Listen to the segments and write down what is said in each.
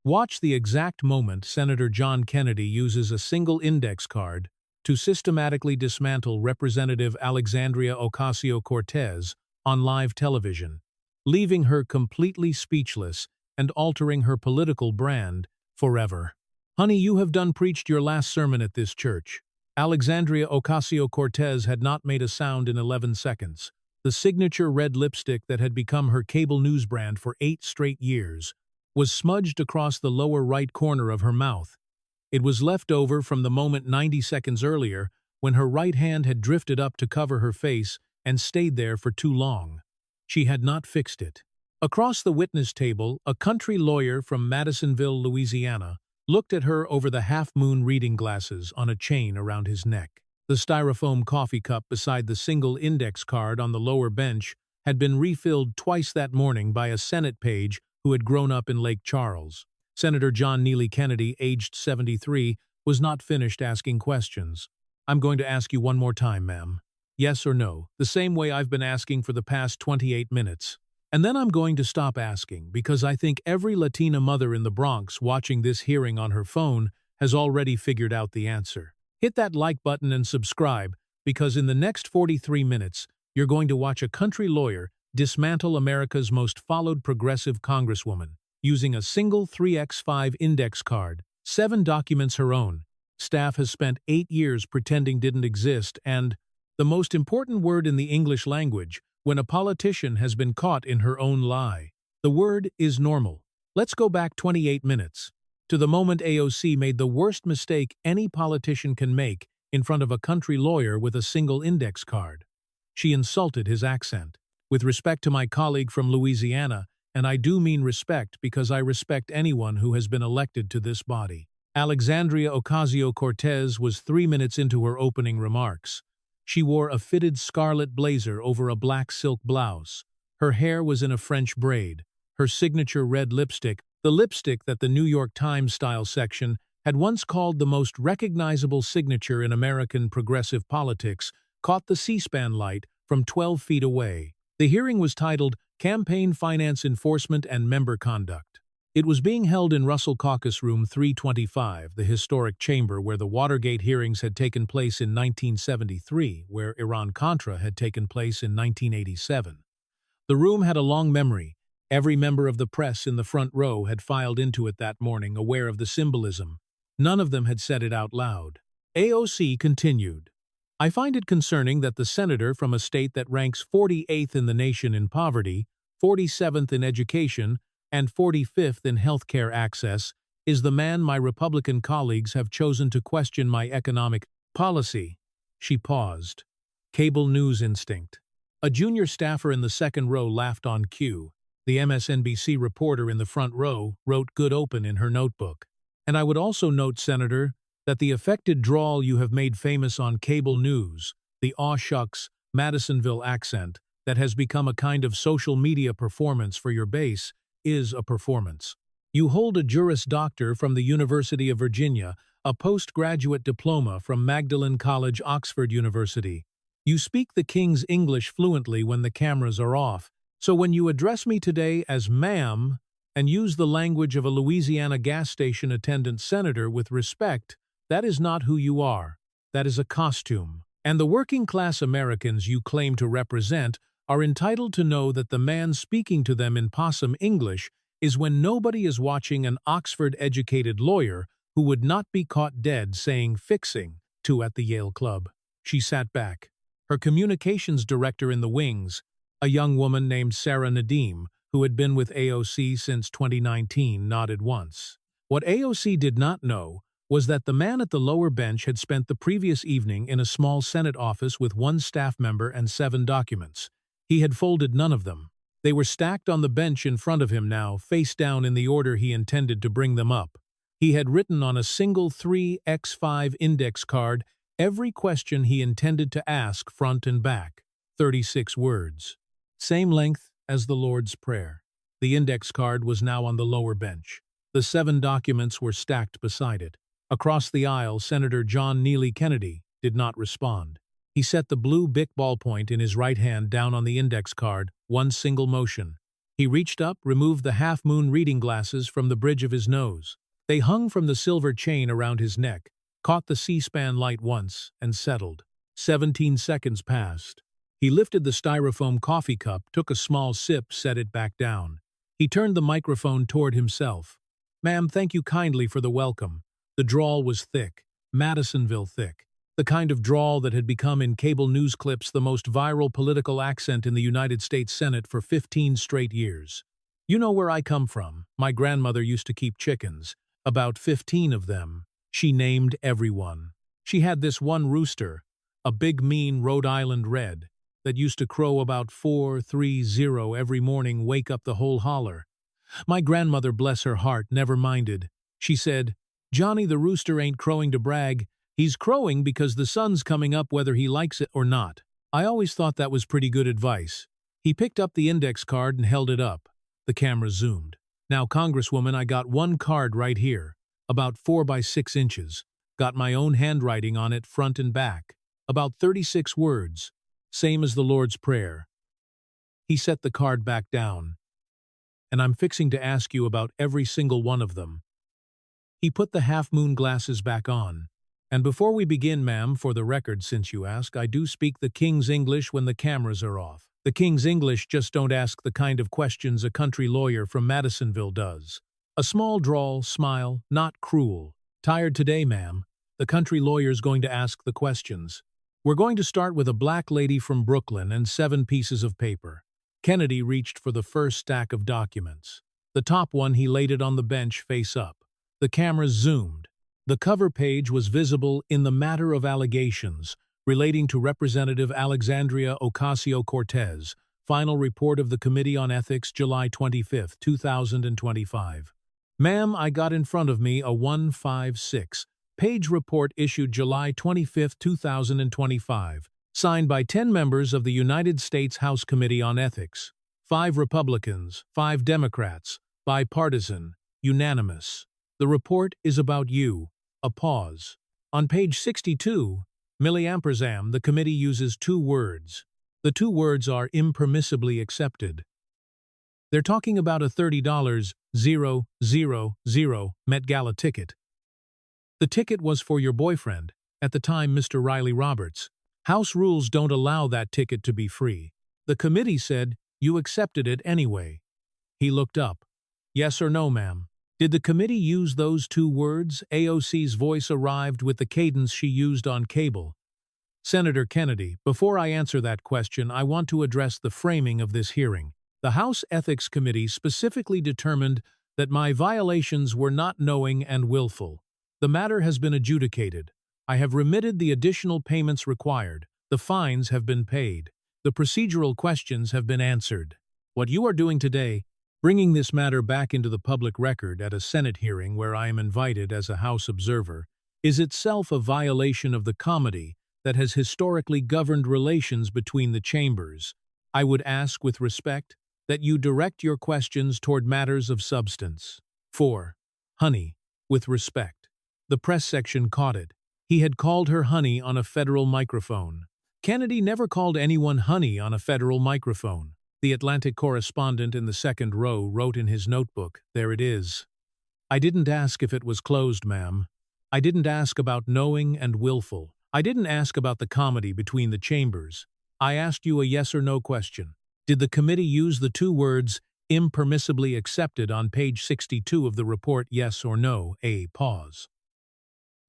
Watch the exact moment Senator John Kennedy uses a single index card to systematically dismantle Representative Alexandria Ocasio-Cortez on live television, leaving her completely speechless and altering her political brand forever. Honey, you have done preached your last sermon at this church. Alexandria Ocasio-Cortez had not made a sound in 11 seconds. The signature red lipstick that had become her cable news brand for 8 straight years was smudged across the lower right corner of her mouth. It was left over from the moment 90 seconds earlier when her right hand had drifted up to cover her face and stayed there for too long. She had not fixed it. Across the witness table, a country lawyer from Madisonville, Louisiana, looked at her over the half-moon reading glasses on a chain around his neck. The styrofoam coffee cup beside the single index card on the lower bench had been refilled twice that morning by a Senate page who had grown up in Lake Charles. Senator John Neely Kennedy, aged 73, was not finished asking questions. "I'm going to ask you one more time, ma'am. Yes or no, the same way I've been asking for the past 28 minutes. And then I'm going to stop asking because I think every Latina mother in the Bronx watching this hearing on her phone has already figured out the answer. Hit that like button and subscribe because in the next 43 minutes, you're going to watch a country lawyer dismantle America's most followed progressive congresswoman using a single 3x5 index card, 7 documents her own. Staff has spent 8 years pretending didn't exist and, the most important word in the English language, when a politician has been caught in her own lie. The word is normal. Let's go back 28 minutes, to the moment AOC made the worst mistake any politician can make in front of a country lawyer with a single index card. She insulted his accent. With respect to my colleague from Louisiana, and I do mean respect because I respect anyone who has been elected to this body. Alexandria Ocasio-Cortez was 3 minutes into her opening remarks. She wore a fitted scarlet blazer over a black silk blouse. Her hair was in a French braid. Her signature red lipstick, the lipstick that the New York Times style section had once called the most recognizable signature in American progressive politics, caught the C-SPAN light from 12 feet away. The hearing was titled Campaign Finance Enforcement and Member Conduct. It was being held in Russell Caucus Room 325, the historic chamber where the Watergate hearings had taken place in 1973, where Iran-Contra had taken place in 1987. The room had a long memory. Every member of the press in the front row had filed into it that morning, aware of the symbolism. None of them had said it out loud. AOC continued. I find it concerning that the senator from a state that ranks 48th in the nation in poverty, 47th in education, and 45th in health care access is the man my Republican colleagues have chosen to question my economic policy. She paused. Cable news instinct. A junior staffer in the second row laughed on cue. The MSNBC reporter in the front row wrote "good open" in her notebook. And I would also note, Senator, that the affected drawl you have made famous on cable news, the aw shucks Madisonville accent that has become a kind of social media performance for your base, is a performance. You hold a Juris Doctor from the University of Virginia, a postgraduate diploma from Magdalen College, Oxford University. You speak the King's English fluently when the cameras are off, so when you address me today as ma'am and use the language of a Louisiana gas station attendant senator with respect, that is not who you are. That is a costume. And the working-class Americans you claim to represent are entitled to know that the man speaking to them in possum English is when nobody is watching an Oxford-educated lawyer who would not be caught dead saying "fixing" to at the Yale Club. She sat back. Her communications director in the wings, a young woman named Sarah Nadeem, who had been with AOC since 2019, nodded once. What AOC did not know was that the man at the lower bench had spent the previous evening in a small Senate office with 1 staff member and 7 documents. He had folded none of them. They were stacked on the bench in front of him now, face down in the order he intended to bring them up. He had written on a single 3x5 index card every question he intended to ask front and back. 36 words. Same length as the Lord's Prayer. The index card was now on the lower bench. The 7 documents were stacked beside it. Across the aisle, Senator John Neely Kennedy did not respond. He set the blue Bic ballpoint in his right hand down on the index card, one single motion. He reached up, removed the half-moon reading glasses from the bridge of his nose. They hung from the silver chain around his neck, caught the C-SPAN light once, and settled. 17 seconds passed. He lifted the styrofoam coffee cup, took a small sip, set it back down. He turned the microphone toward himself. "Ma'am, thank you kindly for the welcome." The drawl was thick, Madisonville thick. The kind of drawl that had become in cable news clips the most viral political accent in the United States Senate for 15 straight years. "You know where I come from. My grandmother used to keep chickens. About 15 of them. She named everyone. She had this one rooster, a big mean Rhode Island red, that used to crow about 4:30 every morning, wake up the whole holler. My grandmother, bless her heart, never minded. She said, 'Johnny the rooster ain't crowing to brag. He's crowing because the sun's coming up whether he likes it or not.' I always thought that was pretty good advice." He picked up the index card and held it up. The camera zoomed. "Now, Congresswoman, I got one card right here, about 4 by 6 inches. Got my own handwriting on it front and back. About 36 words. Same as the Lord's Prayer." He set the card back down. "And I'm fixing to ask you about every single one of them." He put the half-moon glasses back on. "And before we begin, ma'am, for the record, since you ask, I do speak the King's English when the cameras are off. The King's English, just don't ask the kind of questions a country lawyer from Madisonville does." A small drawl, smile, not cruel. "Tired today, ma'am. The country lawyer's going to ask the questions. We're going to start with a black lady from Brooklyn and 7 pieces of paper." Kennedy reached for the first stack of documents. The top one, he laid it on the bench face up. The cameras zoomed. The cover page was visible in the matter of allegations relating to Representative Alexandria Ocasio-Cortez. Final report of the Committee on Ethics, July 25, 2025. "Ma'am, I got in front of me a 156-page report issued July 25, 2025. Signed by 10 members of the United States House Committee on Ethics. 5 Republicans, 5 Democrats, bipartisan, unanimous. The report is about you." A pause. On page 62, the committee uses 2 words. The 2 words are impermissibly accepted. They're talking about a $30,000 Met Gala ticket. The ticket was for your boyfriend, at the time Mr. Riley Roberts. House rules don't allow that ticket to be free. The committee said you accepted it anyway. He looked up. "Yes or no, ma'am?" Did the committee use those 2 words? AOC's voice arrived with the cadence she used on cable. "Senator Kennedy, before I answer that question, I want to address the framing of this hearing. The House Ethics Committee specifically determined that my violations were not knowing and willful. The matter has been adjudicated. I have remitted the additional payments required. The fines have been paid. The procedural questions have been answered. What you are doing today, bringing this matter back into the public record at a Senate hearing where I am invited as a House observer, is itself a violation of the comity that has historically governed relations between the chambers. I would ask with respect that you direct your questions toward matters of substance." 4. Honey, with respect. The press section caught it. He had called her honey on a federal microphone. Kennedy never called anyone honey on a federal microphone. The Atlantic correspondent in the second row wrote in his notebook, "There it is. I didn't ask if it was closed, ma'am. I didn't ask about knowing and willful. I didn't ask about the comedy between the chambers. I asked you a yes or no question. Did the committee use the 2 words impermissibly accepted on page 62 of the report, yes or no?" A pause.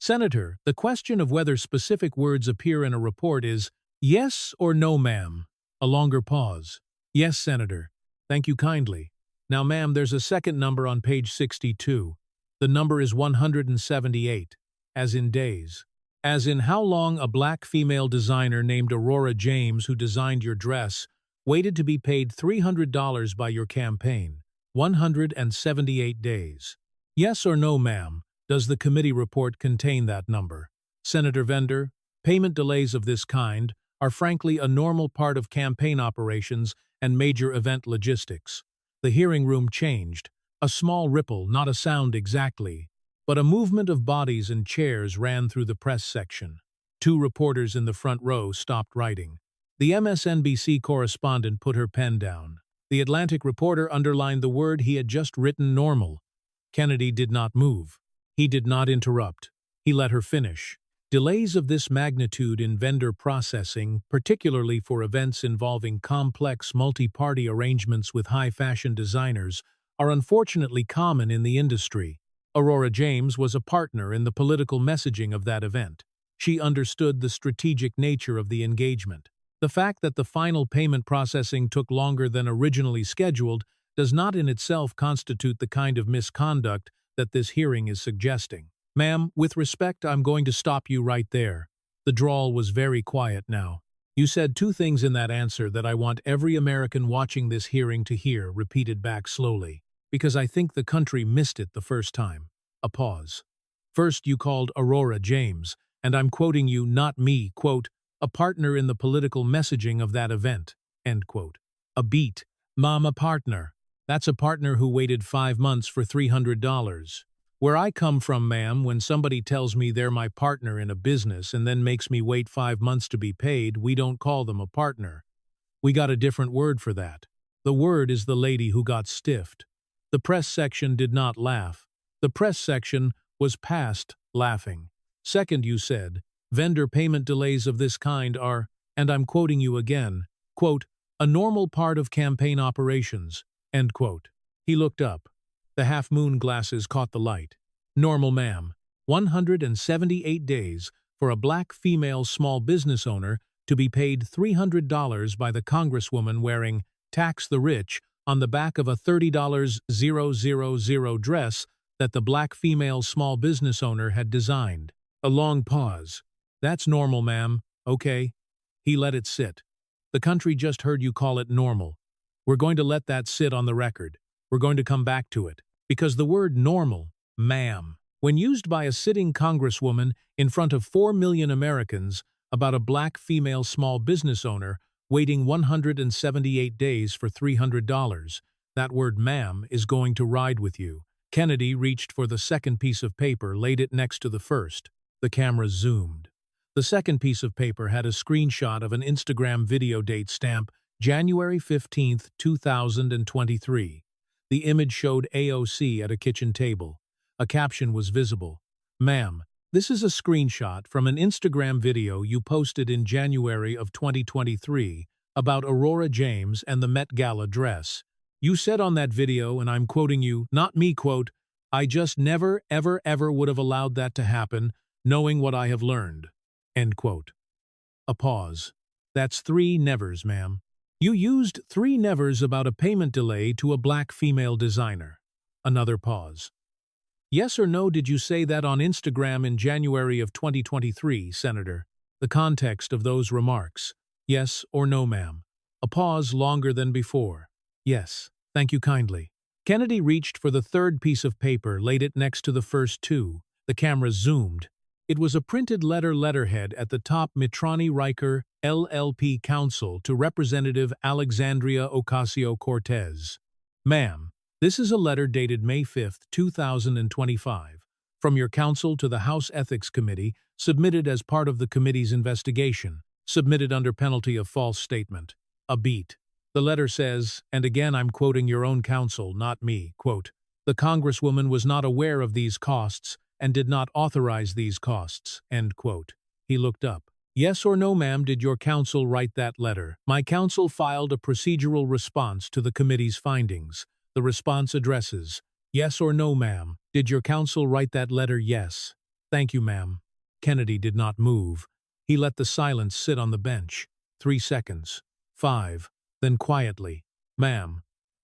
"Senator, the question of whether specific words appear in a report is yes or no, ma'am." A longer pause. "Yes, Senator. Thank you kindly. Now, ma'am, there's a second number on page 62. The number is 178, as in days. As in how long a black female designer named Aurora James, who designed your dress, waited to be paid $300 by your campaign. 178 days. Yes or no, ma'am? Does the committee report contain that number?" Senator Vender, payment delays of this kind are frankly a normal part of campaign operations and major event logistics. The hearing room changed. A small ripple, not a sound exactly, but a movement of bodies and chairs ran through the press section. 2 reporters in the front row stopped writing. The MSNBC correspondent put her pen down. The Atlantic reporter underlined the word he had just written, normal. Kennedy did not move. He did not interrupt. He let her finish. Delays of this magnitude in vendor processing, particularly for events involving complex multi-party arrangements with high-fashion designers, are unfortunately common in the industry. Aurora James was a partner in the political messaging of that event. She understood the strategic nature of the engagement. The fact that the final payment processing took longer than originally scheduled does not in itself constitute the kind of misconduct that this hearing is suggesting. Ma'am, with respect, I'm going to stop you right there. The drawl was very quiet now. You said two things in that answer that I want every American watching this hearing to hear repeated back slowly, because I think the country missed it the first time. A pause. First, you called Aurora James, and I'm quoting you, not me, quote, a partner in the political messaging of that event, end quote. A beat. Mom, a partner. That's a partner who waited 5 months for $300. Where I come from, ma'am, when somebody tells me they're my partner in a business and then makes me wait 5 months to be paid, we don't call them a partner. We got a different word for that. The word is the lady who got stiffed. The press section did not laugh. The press section was past laughing. Second, you said, vendor payment delays of this kind are, and I'm quoting you again, quote, a normal part of campaign operations, end quote. He looked up. The half-moon glasses caught the light. Normal, ma'am. 178 days for a black female small business owner to be paid $300 by the Congresswoman wearing Tax the Rich on the back of a $30,000 dress that the black female small business owner had designed. A long pause. That's normal, ma'am. Okay. He let it sit. The country just heard you call it normal. We're going to let that sit on the record. We're going to come back to it. Because the word normal, ma'am, when used by a sitting congresswoman in front of 4 million Americans about a black female small business owner waiting 178 days for $300, that word ma'am is going to ride with you. Kennedy reached for the second piece of paper, laid it next to the first. The camera zoomed. The second piece of paper had a screenshot of an Instagram video date stamp, January 15, 2023. The image showed AOC at a kitchen table. A caption was visible. Ma'am, this is a screenshot from an Instagram video you posted in January of 2023 about Aurora James and the Met Gala dress. You said on that video, and I'm quoting you, not me, quote, I just never, ever, ever would have allowed that to happen, knowing what I have learned. End quote. A pause. That's 3 nevers, ma'am. You used 3 nevers about a payment delay to a black female designer. Another pause. Yes or no, did you say that on Instagram in January of 2023, Senator? The context of those remarks. Yes or no, ma'am. A pause longer than before. Yes. Thank you kindly. Kennedy reached for the third piece of paper, laid it next to the first 2. The camera zoomed. It was a printed letterhead at the top, Mitrani Riker, LLP Counsel to Representative Alexandria Ocasio-Cortez. Ma'am, this is a letter dated May 5, 2025, from your counsel to the House Ethics Committee, submitted as part of the committee's investigation, submitted under penalty of false statement. A beat. The letter says, and again I'm quoting your own counsel, not me, quote, the Congresswoman was not aware of these costs and did not authorize these costs, end quote. He looked up. Yes or no, ma'am, did your counsel write that letter? My counsel filed a procedural response to the committee's findings. The response addresses, yes or no, ma'am, did your counsel write that letter? Yes. Thank you, ma'am. Kennedy did not move. He let the silence sit on the bench. 3 seconds. 5. Then quietly, ma'am,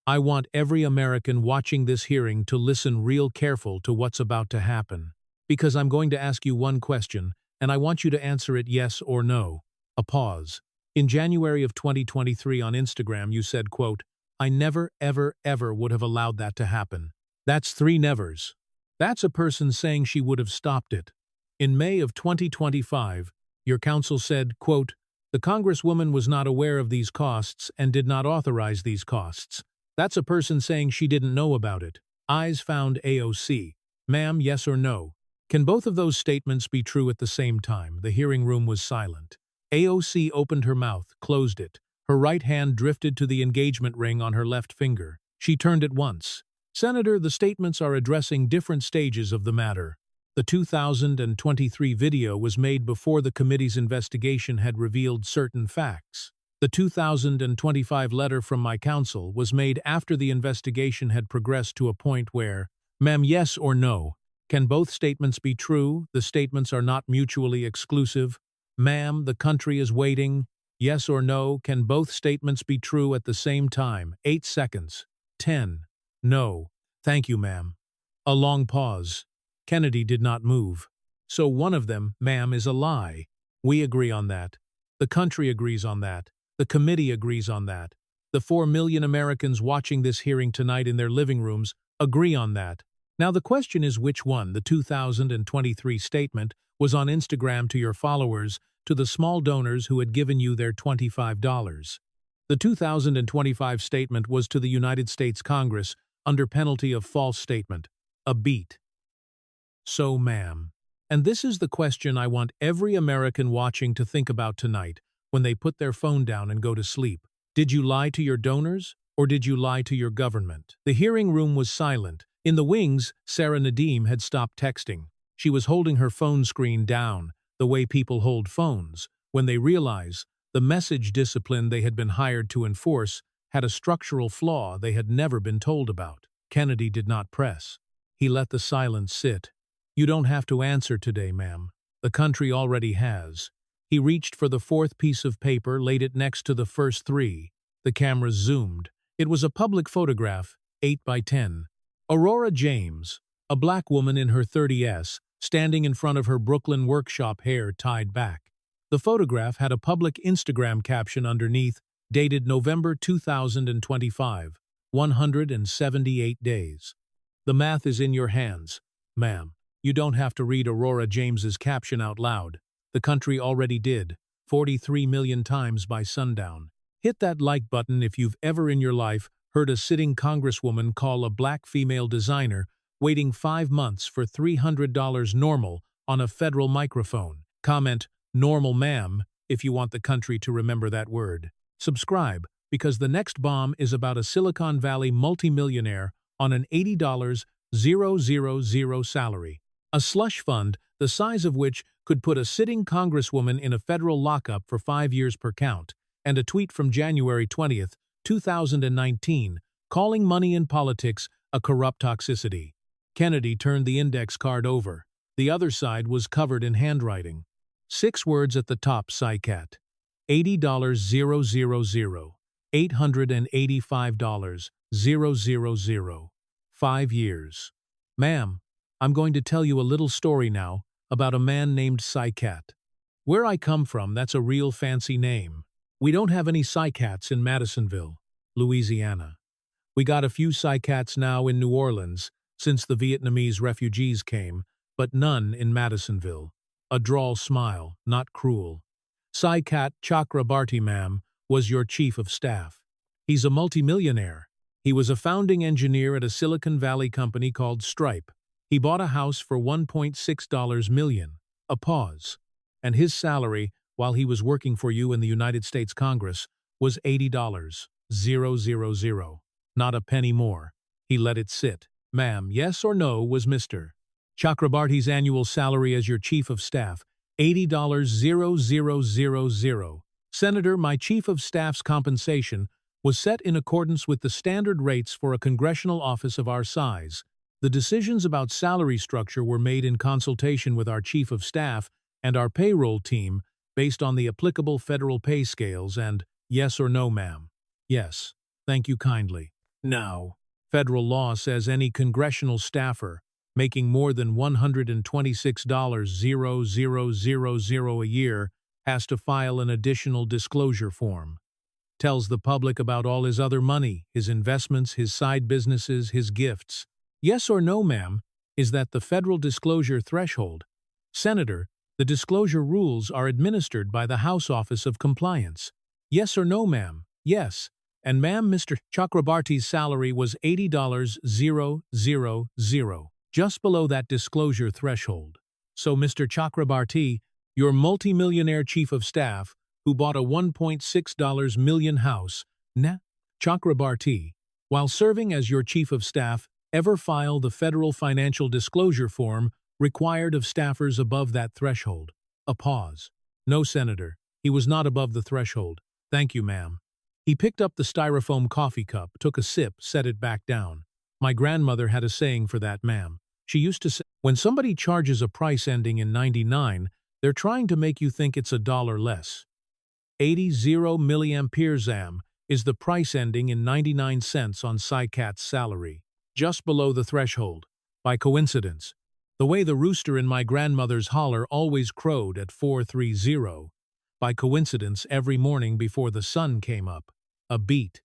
I want every American watching this hearing to listen real careful to what's about to happen, because I'm going to ask you one question, and I want you to answer it yes or no. A pause. In January of 2023 on Instagram, you said, quote, I never, ever, ever would have allowed that to happen. That's 3 nevers. That's a person saying she would have stopped it. In May of 2025, your counsel said, quote, the Congresswoman was not aware of these costs and did not authorize these costs. That's a person saying she didn't know about it. Eyes found AOC. Ma'am, yes or no? Can both of those statements be true at the same time? The hearing room was silent. AOC opened her mouth, closed it. Her right hand drifted to the engagement ring on her left finger. She turned at once. Senator, the statements are addressing different stages of the matter. The 2023 video was made before the committee's investigation had revealed certain facts. The 2025 letter from my counsel was made after the investigation had progressed to a point where, ma'am, yes or no, can both statements be true? The statements are not mutually exclusive. Ma'am, the country is waiting. Yes or no, can both statements be true at the same time? 8 seconds. 10. No. Thank you, ma'am. A long pause. Kennedy did not move. So one of them, ma'am, is a lie. We agree on that. The country agrees on that. The committee agrees on that. The 4 million Americans watching this hearing tonight in their living rooms agree on that. Now the question is which one, the 2023 statement, was on Instagram to your followers, to the small donors who had given you their $25. The 2025 statement was to the United States Congress under penalty of false statement. A beat. So, ma'am, and this is the question I want every American watching to think about tonight when they put their phone down and go to sleep. Did you lie to your donors, or did you lie to your government? The hearing room was silent. In the wings, Sarah Nadeem had stopped texting. She was holding her phone screen down, the way people hold phones, when they realize the message discipline they had been hired to enforce had a structural flaw they had never been told about. Kennedy did not press. He let the silence sit. You don't have to answer today, ma'am. The country already has. He reached for the fourth piece of paper, laid it next to the first three. The camera zoomed. It was a public photograph, 8 by 10. Aurora James, a black woman in her 30s, standing in front of her Brooklyn workshop, hair tied back. The photograph had a public Instagram caption underneath, dated November 2025, 178 days. The math is in your hands, ma'am. You don't have to read Aurora James's caption out loud. The country already did, 43 million times by sundown. Hit that like button if you've ever in your life heard a sitting congresswoman call a black female designer waiting 5 months for $300 normal on a federal microphone. Comment, normal ma'am, if you want the country to remember that word. Subscribe, because the next bomb is about a Silicon Valley multimillionaire on an $80,000 salary. A slush fund, the size of which could put a sitting congresswoman in a federal lockup for 5 years per count, and a tweet from January 20, 2019, calling money in politics a corrupt toxicity. Kennedy turned the index card over. The other side was covered in handwriting. 6 words at the top, psycat. $80,000, $885,000, 5 years. Ma'am, I'm going to tell you a little story now about a man named Psycat. Where I come from, that's a real fancy name. We don't have any Psycats in Madisonville, Louisiana. We got a few Psycats now in New Orleans, since the Vietnamese refugees came, but none in Madisonville. A drawl smile, not cruel. Psycat Chakrabarti, ma'am, was your chief of staff. He's a multimillionaire. He was a founding engineer at a Silicon Valley company called Stripe. He bought a house for $1.6 million. A pause. And his salary, while he was working for you in the United States Congress, was $80,000. Not a penny more. He let it sit. Ma'am, yes or no, was Mr. Chakrabarti's annual salary as your chief of staff, $80,000. Senator, my chief of staff's compensation was set in accordance with the standard rates for a congressional office of our size. The decisions about salary structure were made in consultation with our chief of staff and our payroll team based on the applicable federal pay scales and, yes or no, ma'am? Yes. Thank you kindly. Now, federal law says any congressional staffer making more than $126,000 a year has to file an additional disclosure form. Tells the public about all his other money, his investments, his side businesses, his gifts. Yes or no, ma'am, is that the federal disclosure threshold? Senator, the disclosure rules are administered by the House Office of Compliance. Yes or no, ma'am? Yes. And ma'am, Mr. Chakrabarti's salary was $80,000, just below that disclosure threshold. So Mr. Chakrabarti, your multimillionaire chief of staff, who bought a $1.6 million house, Chakrabarti, while serving as your chief of staff, ever file the federal financial disclosure form required of staffers above that threshold? A pause. No, Senator. He was not above the threshold. Thank you, ma'am. He picked up the styrofoam coffee cup, took a sip, set it back down. My grandmother had a saying for that, ma'am. She used to say, when somebody charges a price ending in 99, they're trying to make you think it's $1 less. 80 milliamperes am is the price ending in 99 cents on Psycat's salary, just below the threshold. By coincidence, the way the rooster in my grandmother's holler always crowed at 4:30. By coincidence, every morning before the sun came up. A beat.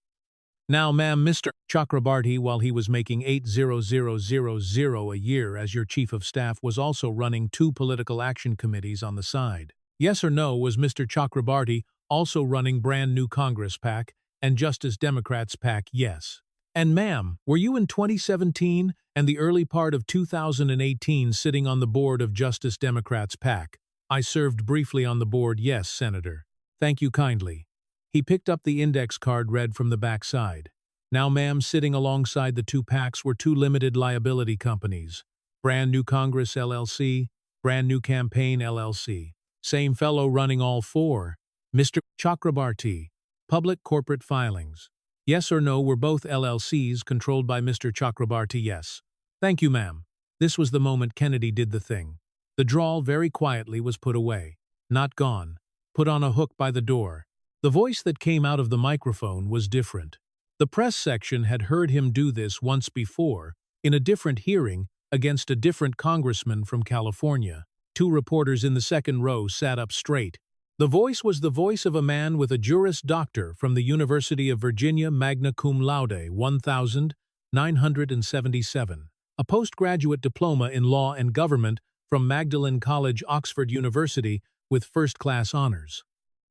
Now, ma'am, Mr. Chakrabarti, while he was making $8,000 a year as your chief of staff, was also running 2 political action committees on the side. Yes or no, was Mr. Chakrabarti also running Brand New Congress PAC and Justice Democrats PAC? Yes. And ma'am, were you in 2017 and the early part of 2018 sitting on the board of Justice Democrats PAC? I served briefly on the board, yes, Senator. Thank you kindly. He picked up the index card read from the back side. Now, ma'am, sitting alongside the 2 PACs were 2 limited liability companies. Brand New Congress LLC, Brand New Campaign LLC. Same fellow running all 4. Mr. Chakrabarti. Public corporate filings. Yes or no, were both LLCs controlled by Mr. Chakrabarti? Yes. Thank you, ma'am. This was the moment Kennedy did the thing. The drawl very quietly was put away. Not gone. Put on a hook by the door. The voice that came out of the microphone was different. The press section had heard him do this once before, in a different hearing, against a different congressman from California. 2 reporters in the second row sat up straight. The voice was the voice of a man with a Juris Doctor from the University of Virginia, magna cum laude, 1977. A postgraduate diploma in law and government from Magdalen College, Oxford University, with first-class honors.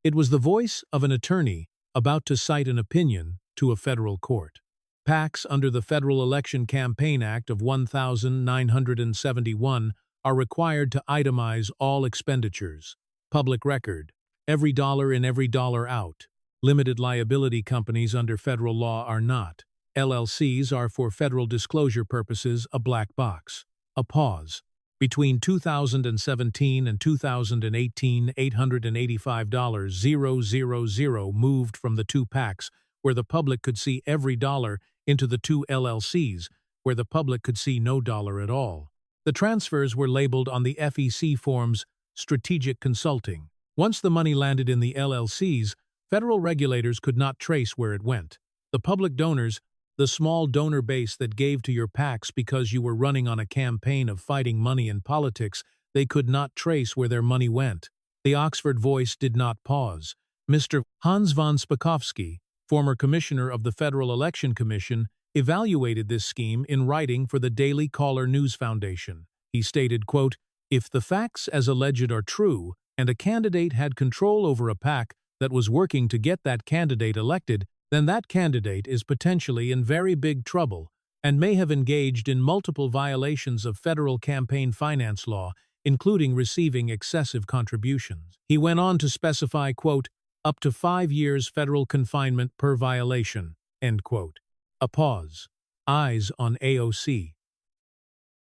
It was the voice of an attorney about to cite an opinion to a federal court. PACs under the Federal Election Campaign Act of 1971 are required to itemize all expenditures. Public record. Every dollar in, every dollar out. Limited liability companies under federal law are not. LLCs are for federal disclosure purposes a black box. A pause. Between 2017 and 2018, $885,000 moved from the 2 PACs, where the public could see every dollar, into the 2 LLCs, where the public could see no dollar at all. The transfers were labeled on the FEC forms strategic consulting. Once the money landed in the LLCs, federal regulators could not trace where it went. The public donors, the small donor base that gave to your PACs because you were running on a campaign of fighting money in politics, they could not trace where their money went. The Oxford voice did not pause. Mr. Hans von Spakovsky, former commissioner of the Federal Election Commission, evaluated this scheme in writing for the Daily Caller News Foundation. He stated, quote, "If the facts as alleged are true, and a candidate had control over a PAC that was working to get that candidate elected, then that candidate is potentially in very big trouble and may have engaged in multiple violations of federal campaign finance law, including receiving excessive contributions." He went on to specify, quote, "up to 5 years federal confinement per violation," end quote. A pause. Eyes on AOC.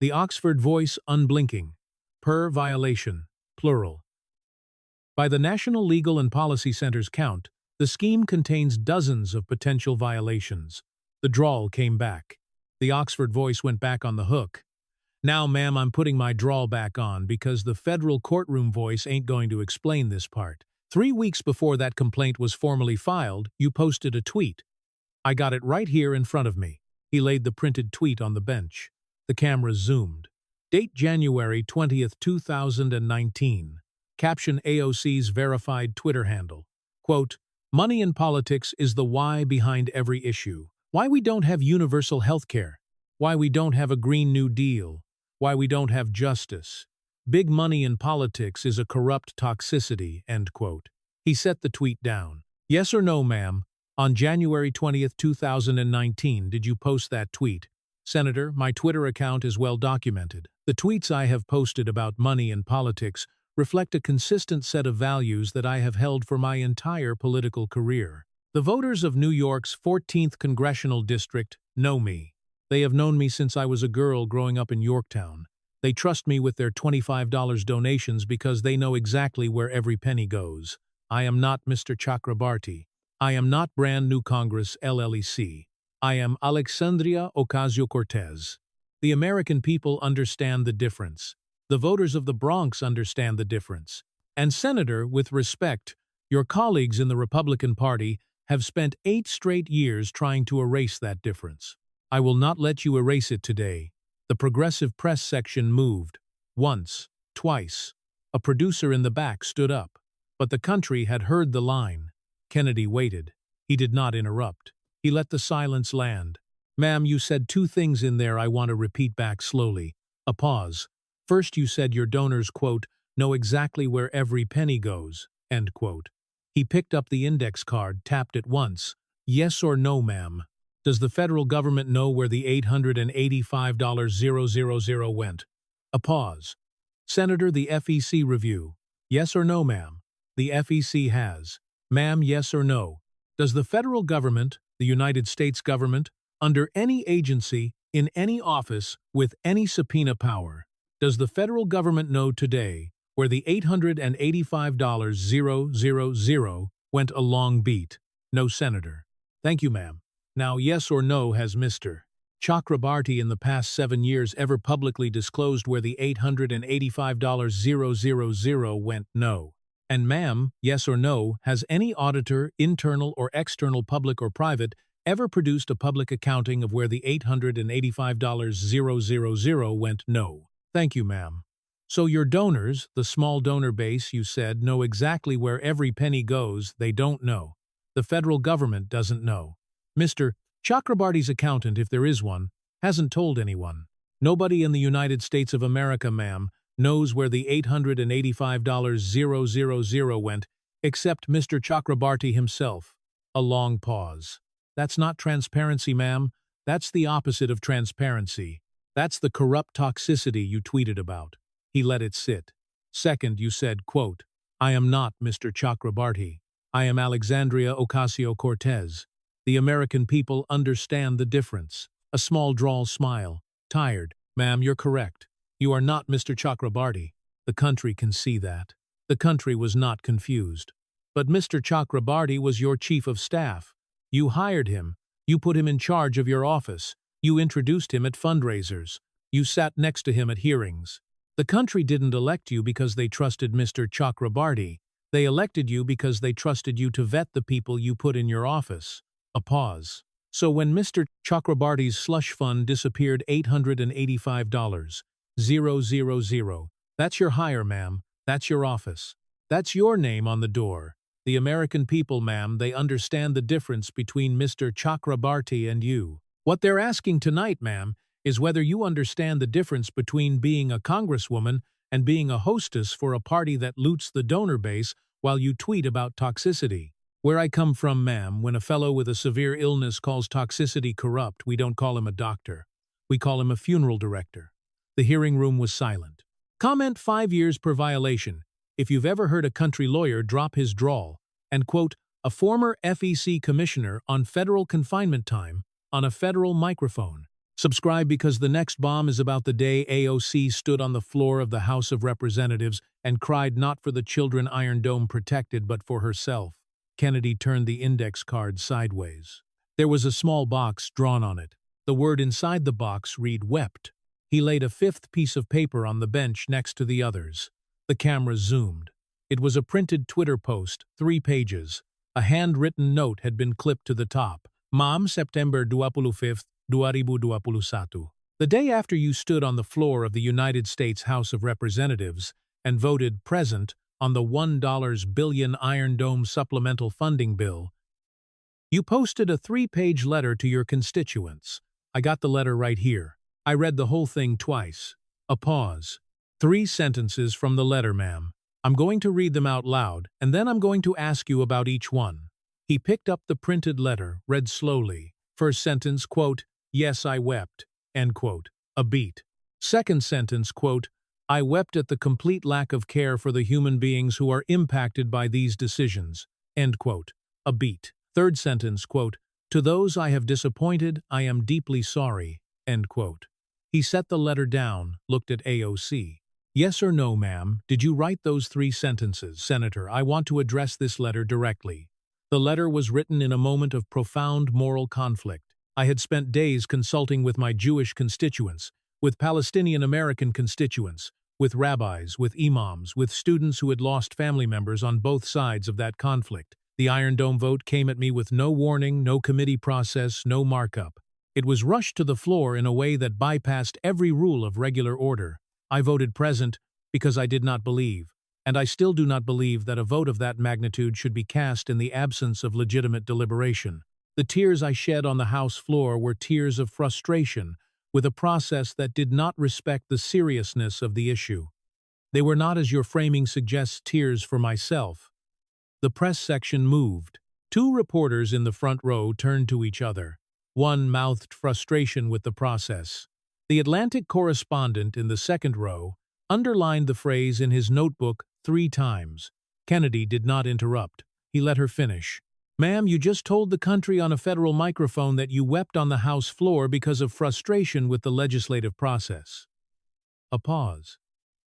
The Oxford voice unblinking. Per violation. Plural. By the National Legal and Policy Center's count, the scheme contains dozens of potential violations. The drawl came back. The Oxford voice went back on the hook. Now, ma'am, I'm putting my drawl back on because the federal courtroom voice ain't going to explain this part. 3 weeks before that complaint was formally filed, you posted a tweet. I got it right here in front of me. He laid the printed tweet on the bench. The camera zoomed. Date January 20th, 2019. Caption AOC's verified Twitter handle. Quote, "Money in politics is the why behind every issue. Why we don't have universal health care. Why we don't have a Green New Deal. Why we don't have justice. Big money in politics is a corrupt toxicity," end quote. He set the tweet down. Yes or no, ma'am? On January 20th, 2019, did you post that tweet? Senator, my Twitter account is well documented. The tweets I have posted about money in politics reflect a consistent set of values that I have held for my entire political career. The voters of New York's 14th Congressional District know me. They have known me since I was a girl growing up in Yorktown. They trust me with their $25 donations because they know exactly where every penny goes. I am not Mr. Chakrabarti. I am not brand new Congress LLEC. I am Alexandria Ocasio-Cortez. The American people understand the difference. The voters of the Bronx understand the difference. And Senator, with respect, your colleagues in the Republican Party have spent 8 straight years trying to erase that difference. I will not let you erase it today. The progressive press section moved. Once, twice. A producer in the back stood up. But the country had heard the line. Kennedy waited. He did not interrupt. He let the silence land. Ma'am, you said 2 things in there I want to repeat back slowly. A pause. First, you said your donors, quote, know exactly where every penny goes, end quote. He picked up the index card, tapped it once. Yes or no, ma'am? Does the federal government know where the $885,000 went? A pause. Senator, the FEC review. Yes or no, ma'am? The FEC has. Ma'am, yes or no? Does the federal government, the United States government, under any agency, in any office, with any subpoena power, does the federal government know today where the $885,000 went a long beat? No, Senator. Thank you, ma'am. Now, yes or no, has Mr. Chakrabarti in the past 7 years ever publicly disclosed where the $885,000 went? No. And ma'am, yes or no, has any auditor, internal or external, public or private, ever produced a public accounting of where the $885,000 went? No. Thank you, ma'am. So your donors, the small donor base, you said, know exactly where every penny goes. They don't know. The federal government doesn't know. Mr. Chakrabarti's accountant, if there is one, hasn't told anyone. Nobody in the United States of America, ma'am, knows where the $885,000 went, except Mr. Chakrabarti himself. A long pause. That's not transparency, ma'am. That's the opposite of transparency. That's the corrupt toxicity you tweeted about. He let it sit. Second, you said, quote, I am not Mr. Chakrabarti. I am Alexandria Ocasio-Cortez. The American people understand the difference. A small drawl smile. Tired. Ma'am, you're correct. You are not Mr. Chakrabarti. The country can see that. The country was not confused. But Mr. Chakrabarti was your chief of staff. You hired him. You put him in charge of your office. You introduced him at fundraisers. You sat next to him at hearings. The country didn't elect you because they trusted Mr. Chakrabarti. They elected you because they trusted you to vet the people you put in your office. A pause. So when Mr. Chakrabarti's slush fund disappeared $885,000, that's your hire, ma'am. That's your office. That's your name on the door. The American people, ma'am, they understand the difference between Mr. Chakrabarti and you. What they're asking tonight, ma'am, is whether you understand the difference between being a congresswoman and being a hostess for a party that loots the donor base while you tweet about toxicity. Where I come from, ma'am, when a fellow with a severe illness calls toxicity corrupt, we don't call him a doctor. We call him a funeral director. The hearing room was silent. Comment 5 years per violation. If you've ever heard a country lawyer drop his drawl and quote a former FEC commissioner on federal confinement time on a federal microphone. Subscribe because the next bomb is about the day AOC stood on the floor of the House of Representatives and cried not for the children Iron Dome protected but for herself. Kennedy turned the index card sideways. There was a small box drawn on it. The word inside the box read wept. He laid a 5th piece of paper on the bench next to the others. The camera zoomed. It was a printed Twitter post, 3 pages. A handwritten note had been clipped to the top. Ma'am, September 25, 2021. The day after you stood on the floor of the United States House of Representatives and voted present on the $1 billion Iron Dome supplemental funding bill, you posted a 3-page letter to your constituents. I got the letter right here. I read the whole thing twice. A pause. 3 sentences from the letter, ma'am. I'm going to read them out loud, and then I'm going to ask you about each one. He picked up the printed letter, read slowly. First sentence, quote, yes, I wept, end quote. A beat. Second sentence, quote, I wept at the complete lack of care for the human beings who are impacted by these decisions. End quote. A beat. Third sentence, quote, to those I have disappointed, I am deeply sorry. End quote. He set the letter down, looked at AOC. Yes or no, ma'am, did you write those 3 sentences? Senator, I want to address this letter directly. The letter was written in a moment of profound moral conflict. I had spent days consulting with my Jewish constituents, with Palestinian-American constituents, with rabbis, with imams, with students who had lost family members on both sides of that conflict. The Iron Dome vote came at me with no warning, no committee process, no markup. It was rushed to the floor in a way that bypassed every rule of regular order. I voted present because I did not believe, and I still do not believe that a vote of that magnitude should be cast in the absence of legitimate deliberation. The tears I shed on the House floor were tears of frustration with a process that did not respect the seriousness of the issue. They were not, as your framing suggests, tears for myself. The press section moved. 2 reporters in the front row turned to each other. One mouthed frustration with the process. The Atlantic correspondent in the second row underlined the phrase in his notebook 3 times. Kennedy did not interrupt. He let her finish. Ma'am, you just told the country on a federal microphone that you wept on the House floor because of frustration with the legislative process. A pause.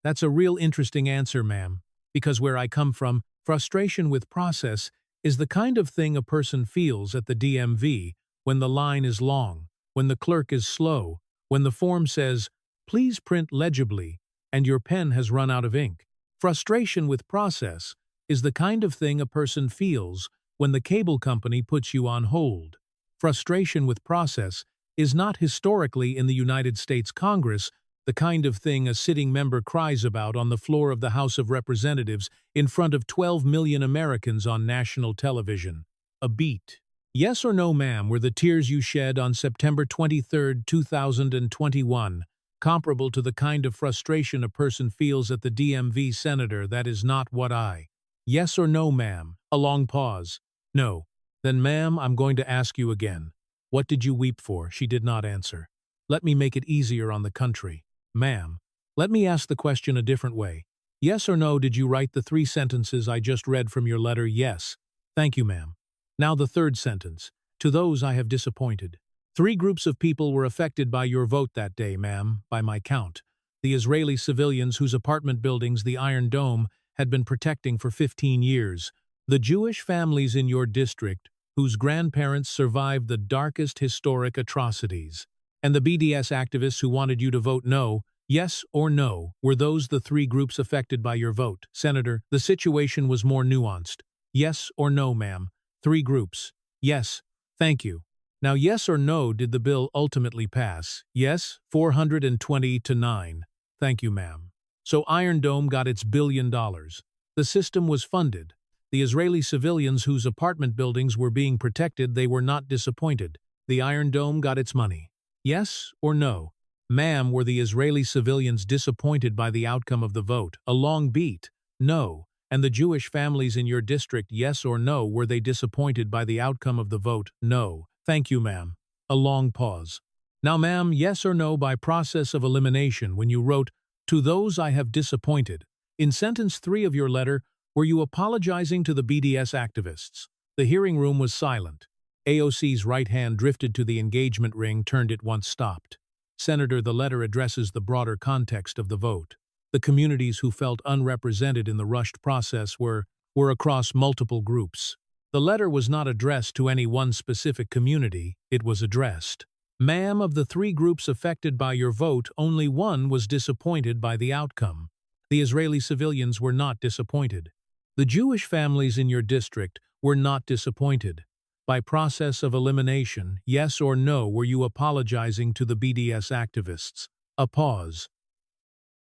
That's a real interesting answer, ma'am, because where I come from, frustration with process is the kind of thing a person feels at the DMV when the line is long, when the clerk is slow, when the form says, please print legibly, and your pen has run out of ink. Frustration with process is the kind of thing a person feels when the cable company puts you on hold. Frustration with process is not historically in the United States Congress the kind of thing a sitting member cries about on the floor of the House of Representatives in front of 12 million Americans on national television. A beat. Yes or no, ma'am, were the tears you shed on September 23, 2021, comparable to the kind of frustration a person feels at the DMV? Senator, that is not what I. Yes or no, ma'am? A long pause. No. Then, ma'am, I'm going to ask you again. What did you weep for? She did not answer. Let me make it easier on the country. Ma'am, let me ask the question a different way. Yes or no, did you write the 3 sentences I just read from your letter? Yes. Thank you, ma'am. Now the third sentence. To those I have disappointed. 3 groups of people were affected by your vote that day, ma'am, by my count. The Israeli civilians whose apartment buildings the Iron Dome had been protecting for 15 years. The Jewish families in your district whose grandparents survived the darkest historic atrocities. And the BDS activists who wanted you to vote no. Yes or no, were those the 3 groups affected by your vote? Senator, the situation was more nuanced. Yes or no, ma'am? 3 groups. Yes. Thank you. Now, yes or no, did the bill ultimately pass? Yes, 420 to 9. Thank you, ma'am. So Iron Dome got its $1 billion. The system was funded. The Israeli civilians whose apartment buildings were being protected, they were not disappointed. The Iron Dome got its money. Yes or no? Ma'am, were the Israeli civilians disappointed by the outcome of the vote? A long beat. No. And the Jewish families in your district, yes or no, were they disappointed by the outcome of the vote? No. Thank you, ma'am. A long pause. Now, ma'am, yes or no, by process of elimination, when you wrote, to those I have disappointed, in sentence 3 of your letter, were you apologizing to the BDS activists? The hearing room was silent. AOC's right hand drifted to the engagement ring, turned it once stopped. Senator, the letter addresses the broader context of the vote. The communities who felt unrepresented in the rushed process were across multiple groups. The letter was not addressed to any one specific community, it was addressed. Ma'am, of the 3 groups affected by your vote, only one was disappointed by the outcome. The Israeli civilians were not disappointed. The Jewish families in your district were not disappointed. By process of elimination, yes or no, were you apologizing to the BDS activists? A pause.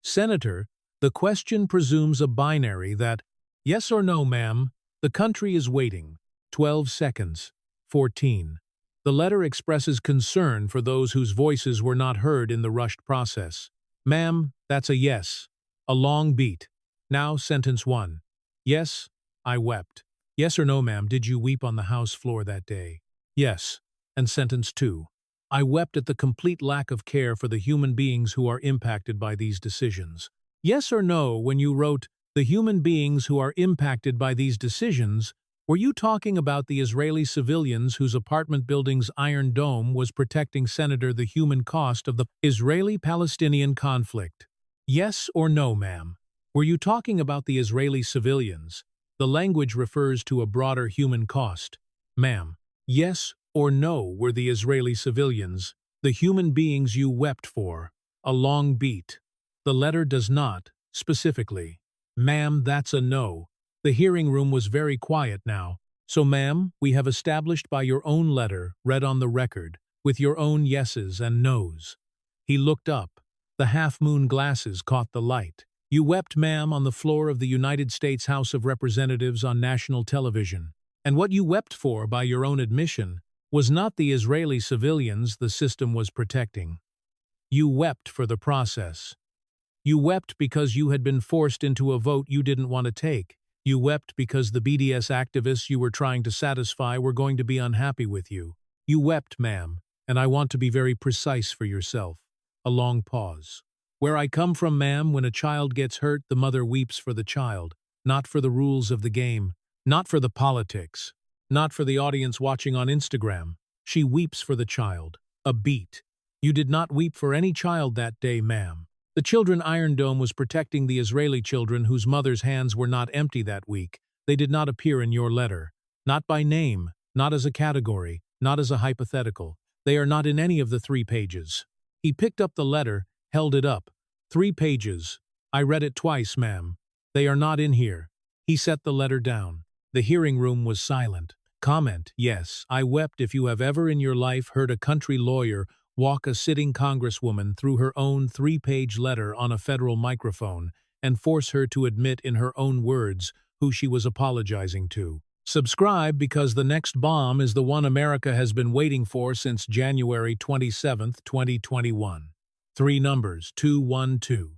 Senator, the question presumes a binary that, yes or no, ma'am, the country is waiting. 12 seconds. 14. The letter expresses concern for those whose voices were not heard in the rushed process. Ma'am, that's a yes. A long beat. Now, sentence 1. Yes, I wept. Yes or no, ma'am, did you weep on the House floor that day? Yes. And sentence 2. I wept at the complete lack of care for the human beings who are impacted by these decisions. Yes or no, when you wrote, "The human beings who are impacted by these decisions," were you talking about the Israeli civilians whose apartment building's Iron Dome was protecting Senator the human cost of the Israeli-Palestinian conflict? Yes or no, ma'am? Were you talking about the Israeli civilians? The language refers to a broader human cost. Ma'am, yes or no, were the Israeli civilians the human beings you wept for? A long beat. The letter does not, specifically. Ma'am, that's a no. The hearing room was very quiet now. So, ma'am, we have established by your own letter, read on the record, with your own yeses and nos. He looked up. The half-moon glasses caught the light. You wept, ma'am, on the floor of the United States House of Representatives on national television. And what you wept for, by your own admission, was not the Israeli civilians the system was protecting. You wept for the process. You wept because you had been forced into a vote you didn't want to take. You wept because the BDS activists you were trying to satisfy were going to be unhappy with you. You wept, ma'am, and I want to be very precise for yourself. A long pause. Where I come from, ma'am, when a child gets hurt, the mother weeps for the child, not for the rules of the game, not for the politics, not for the audience watching on Instagram. She weeps for the child. A beat. You did not weep for any child that day, ma'am. The Children Iron Dome was protecting the Israeli children whose mothers' hands were not empty that week. They did not appear in your letter. Not by name, not as a category, not as a hypothetical. They are not in any of the 3 pages. He picked up the letter, held it up. 3 pages. I read it twice, ma'am. They are not in here. He set the letter down. The hearing room was silent. Comment, yes, I wept if you have ever in your life heard a country lawyer walk a sitting congresswoman through her own 3-page letter on a federal microphone and force her to admit in her own words who she was apologizing to. Subscribe, because the next bomb is the one America has been waiting for since January 27, 2021. 3 numbers, 212.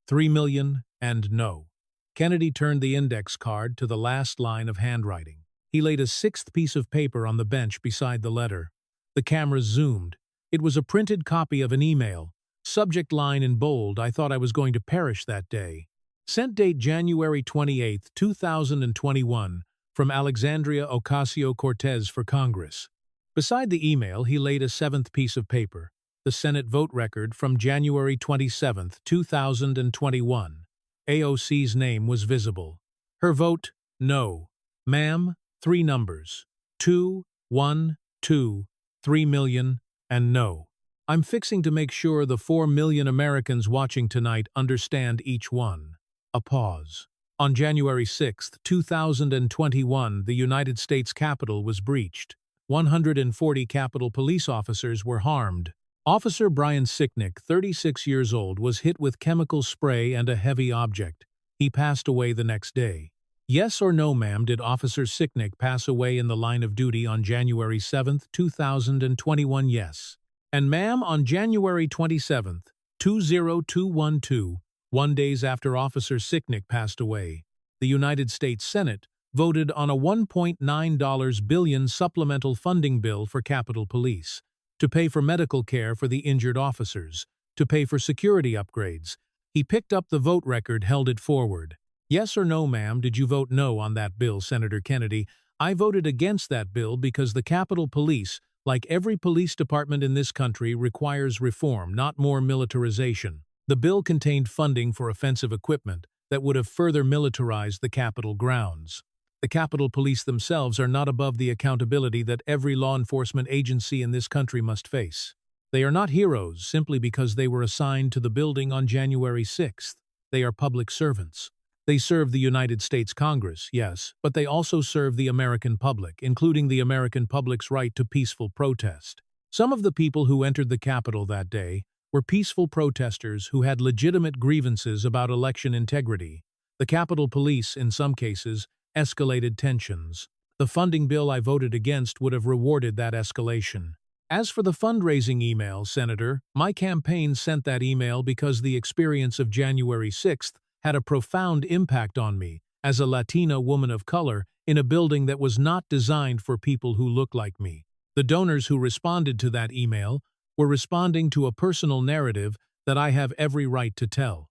3 million and no. Kennedy turned the index card to the last line of handwriting. He laid a 6th piece of paper on the bench beside the letter. The camera zoomed. It was a printed copy of an email. Subject line in bold, "I thought I was going to perish that day." Sent date January 28, 2021, from Alexandria Ocasio-Cortez for Congress. Beside the email, he laid a 7th piece of paper, the Senate vote record from January 27, 2021. AOC's name was visible. Her vote, no. Ma'am, 3 numbers. 2, 1, 2, 3 million, and no. I'm fixing to make sure the 4 million Americans watching tonight understand each one. A pause. On January 6, 2021, the United States Capitol was breached. 140 Capitol police officers were harmed. Officer Brian Sicknick, 36 years old, was hit with chemical spray and a heavy object. He passed away the next day. Yes or no, ma'am, did Officer Sicknick pass away in the line of duty on January 7, 2021? Yes. And ma'am, on January 27, 20212, 1 days after Officer Sicknick passed away, the United States Senate voted on a $1.9 billion supplemental funding bill for Capitol Police, to pay for medical care for the injured officers, to pay for security upgrades. He picked up the vote record, held it forward. Yes or no, ma'am, did you vote no on that bill, Senator Kennedy? I voted against that bill because the Capitol Police, like every police department in this country, requires reform, not more militarization. The bill contained funding for offensive equipment that would have further militarized the Capitol grounds. The Capitol Police themselves are not above the accountability that every law enforcement agency in this country must face. They are not heroes simply because they were assigned to the building on January 6th. They are public servants. They serve the United States Congress, yes, but they also serve the American public, including the American public's right to peaceful protest. Some of the people who entered the Capitol that day were peaceful protesters who had legitimate grievances about election integrity. The Capitol Police, in some cases, escalated tensions. The funding bill I voted against would have rewarded that escalation. As for the fundraising email, Senator, my campaign sent that email because the experience of January 6th had a profound impact on me as a Latina woman of color in a building that was not designed for people who look like me. The donors who responded to that email were responding to a personal narrative that I have every right to tell.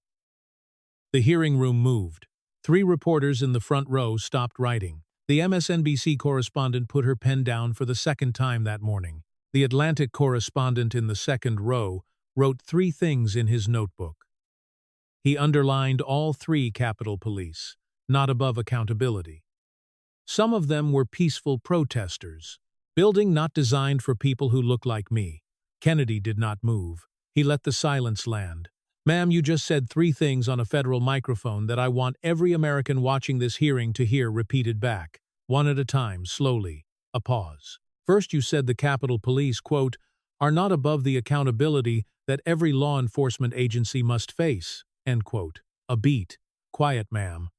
The hearing room moved. 3 reporters in the front row stopped writing. The MSNBC correspondent put her pen down for the second time that morning. The Atlantic correspondent in the second row wrote 3 things in his notebook. He underlined all 3 Capitol Police, not above accountability. Some of them were peaceful protesters. Building not designed for people who look like me. Kennedy did not move. He let the silence land. Ma'am, you just said 3 things on a federal microphone that I want every American watching this hearing to hear repeated back, one at a time, slowly. A pause. First, you said the Capitol Police, quote, are not above the accountability that every law enforcement agency must face, end quote. A beat. Quiet, ma'am.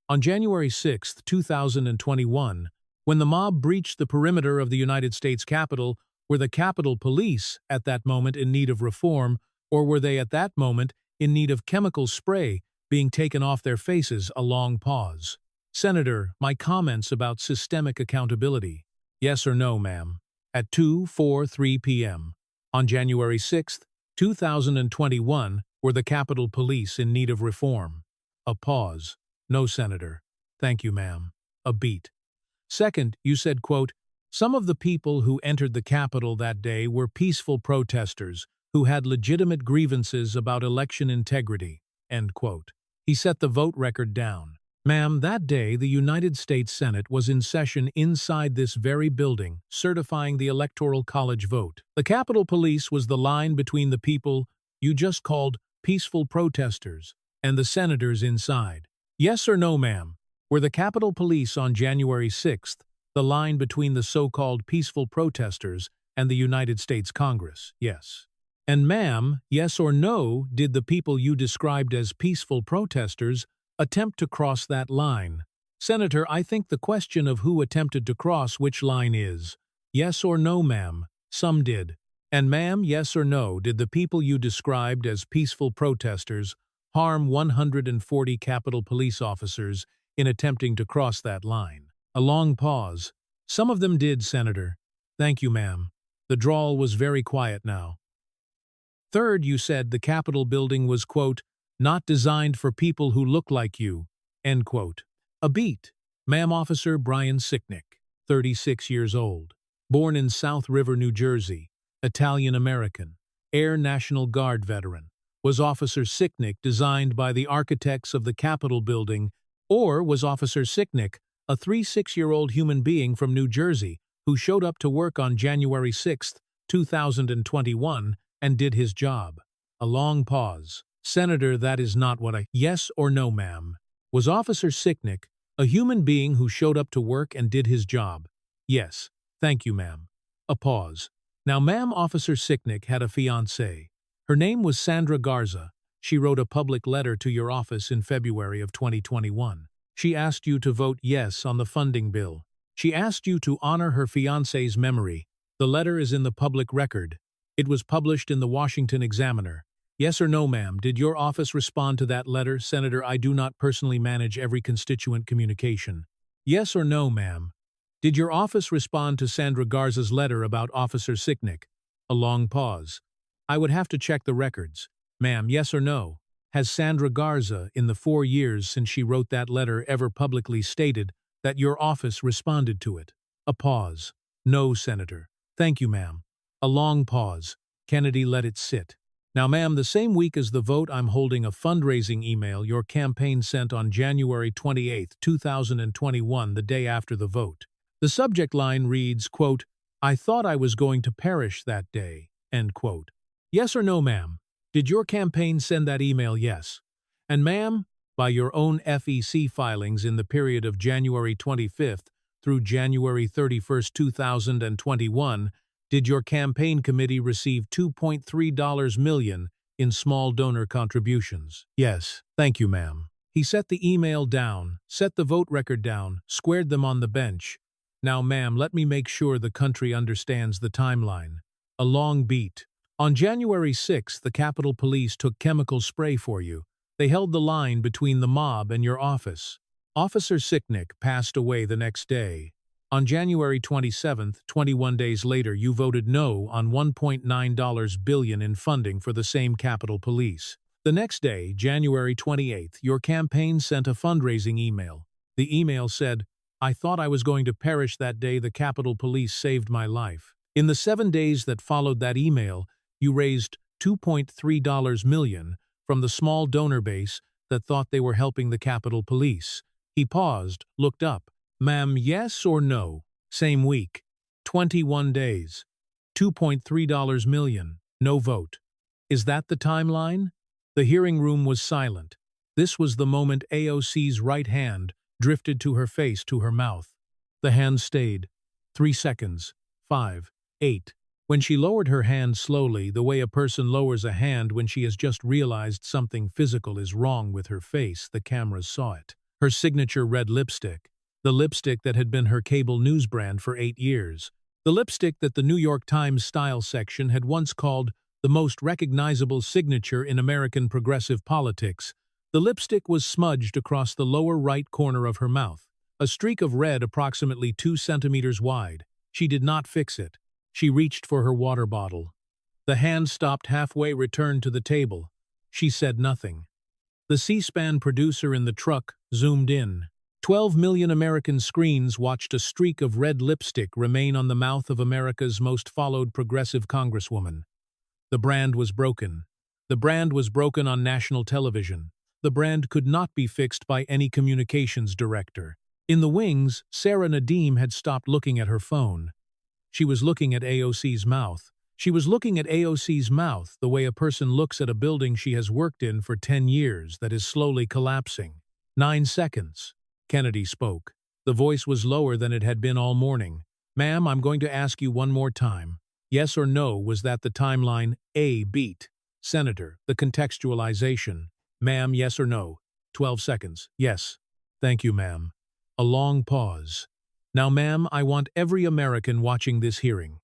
On January 6, 2021, when the mob breached the perimeter of the United States Capitol, were the Capitol Police at that moment in need of reform, or were they at that moment in need of chemical spray being taken off their faces? A long pause. Senator, my comments about systemic accountability. Yes or no, ma'am? At 2:43 p.m. on January 6, 2021, were the Capitol Police in need of reform? A pause. No, Senator. Thank you, ma'am. A beat. Second, you said, quote, some of the people who entered the Capitol that day were peaceful protesters who had legitimate grievances about election integrity, end quote. He set the vote record down. Ma'am, that day the United States Senate was in session inside this very building, certifying the Electoral College vote. The Capitol Police was the line between the people you just called peaceful protesters and the senators inside. Yes or no, ma'am? Were the Capitol Police on January 6th the line between the so-called peaceful protesters and the United States Congress? Yes. And ma'am, yes or no, did the people you described as peaceful protesters attempt to cross that line? Senator, I think the question of who attempted to cross which line is yes or no, ma'am. Some did. And ma'am, yes or no, did the people you described as peaceful protesters harm 140 Capitol Police officers in attempting to cross that line? A long pause. Some of them did, Senator. Thank you, ma'am. The drawl was very quiet now. Third, you said the Capitol building was, quote, not designed for people who look like you, end quote. A beat. Ma'am, Officer Brian Sicknick, 36 years old, born in South River, New Jersey, Italian-American, Air National Guard veteran. Was Officer Sicknick designed by the architects of the Capitol building, or was Officer Sicknick a 36-year-old human being from New Jersey who showed up to work on January 6, 2021, and did his job? A long pause. Senator, that is not what I— Yes or no, ma'am? Was Officer Sicknick a human being who showed up to work and did his job? Yes. Thank you, ma'am. A pause. Now, ma'am, Officer Sicknick had a fiancée. Her name was Sandra Garza. She wrote a public letter to your office in February of 2021. She asked you to vote yes on the funding bill. She asked you to honor her fiancé's memory. The letter is in the public record. It was published in the Washington Examiner. Yes or no, ma'am, did your office respond to that letter? Senator, I do not personally manage every constituent communication. Yes or no, ma'am? Did your office respond to Sandra Garza's letter about Officer Sicknick? A long pause. I would have to check the records. Ma'am, yes or no? Has Sandra Garza, in the 4 years since she wrote that letter, ever publicly stated that your office responded to it? A pause. No, Senator. Thank you, ma'am. A long pause. Kennedy let it sit. Now, ma'am, the same week as the vote, I'm holding a fundraising email your campaign sent on January 28, 2021, the day after the vote. The subject line reads, quote, I thought I was going to perish that day, end quote. Yes or no, ma'am? Did your campaign send that email? Yes. And ma'am, by your own FEC filings in the period of January 25th through January 31, 2021, did your campaign committee receive $2.3 million in small donor contributions? Yes. Thank you, ma'am. He set the email down, set the vote record down, squared them on the bench. Now, ma'am, let me make sure the country understands the timeline. A long beat. On January 6, the Capitol Police took chemical spray for you. They held the line between the mob and your office. Officer Sicknick passed away the next day. On January 27, 21 days later, you voted no on $1.9 billion in funding for the same Capitol Police. The next day, January 28th, your campaign sent a fundraising email. The email said, "I thought I was going to perish that day the Capitol Police saved my life." In the 7 days that followed that email, you raised $2.3 million from the small donor base that thought they were helping the Capitol Police. He paused, looked up. "Ma'am, yes or no?" Same week. 21 days. $2.3 million. No vote. Is that the timeline? The hearing room was silent. This was the moment AOC's right hand drifted to her face, to her mouth. The hand stayed. 3 seconds. 5. 8. When she lowered her hand slowly, the way a person lowers a hand when she has just realized something physical is wrong with her face, the cameras saw it. Her signature red lipstick. The lipstick that had been her cable news brand for 8 years. The lipstick that the New York Times style section had once called the most recognizable signature in American progressive politics. The lipstick was smudged across the lower right corner of her mouth, a streak of red approximately 2 centimeters wide. She did not fix it. She reached for her water bottle. The hand stopped halfway, returned to the table. She said nothing. The C-SPAN producer in the truck zoomed in. 12 million American screens watched a streak of red lipstick remain on the mouth of America's most followed progressive congresswoman. The brand was broken. The brand was broken on national television. The brand could not be fixed by any communications director. In the wings, Sarah Nadeem had stopped looking at her phone. She was looking at AOC's mouth. She was looking at AOC's mouth the way a person looks at a building she has worked in for 10 years that is slowly collapsing. 9 seconds. Kennedy spoke. The voice was lower than it had been all morning. "Ma'am, I'm going to ask you one more time. Yes or no, was that the timeline? A. Beat. Senator, the contextualization. Ma'am, yes or no?" 12 seconds. "Yes." "Thank you, ma'am." A long pause. "Now, ma'am, I want every American watching this hearing.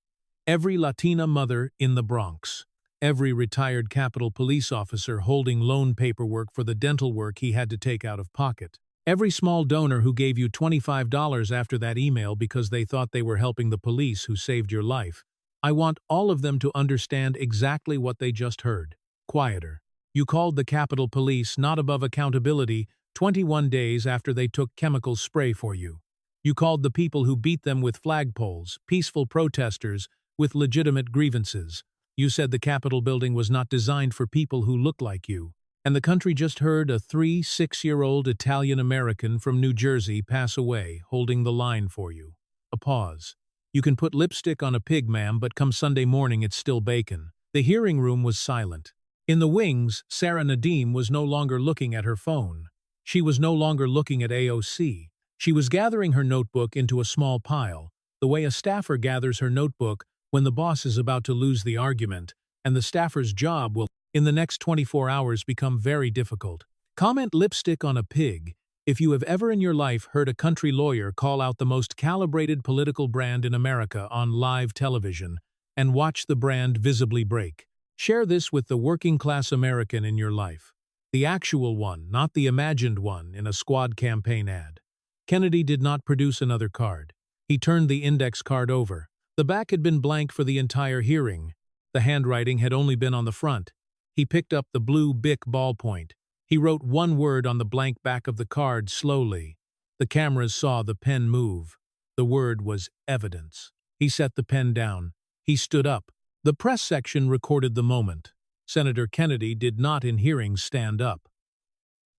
Every Latina mother in the Bronx. Every retired Capitol Police officer holding loan paperwork for the dental work he had to take out of pocket. Every small donor who gave you $25 after that email because they thought they were helping the police who saved your life. I want all of them to understand exactly what they just heard." Quieter. "You called the Capitol Police not above accountability 21 days after they took chemical spray for you. You called the people who beat them with flagpoles, peaceful protesters with legitimate grievances. You said the Capitol building was not designed for people who look like you. And the country just heard a 6-year-old Italian-American from New Jersey pass away holding the line for you." A pause. "You can put lipstick on a pig, ma'am, but come Sunday morning it's still bacon." The hearing room was silent. In the wings, Sarah Nadeem was no longer looking at her phone. She was no longer looking at AOC. She was gathering her notebook into a small pile, the way a staffer gathers her notebook when the boss is about to lose the argument, and the staffer's job will, in the next 24 hours, become very difficult. Comment lipstick on a pig if you have ever in your life heard a country lawyer call out the most calibrated political brand in America on live television, and watch the brand visibly break. Share this with the working-class American in your life. The actual one, not the imagined one in a squad campaign ad. Kennedy did not produce another card. He turned the index card over. The back had been blank for the entire hearing. The handwriting had only been on the front. He picked up the blue Bic ballpoint. He wrote one word on the blank back of the card slowly. The cameras saw the pen move. The word was evidence. He set the pen down. He stood up. The press section recorded the moment. Senator Kennedy did not in hearings stand up.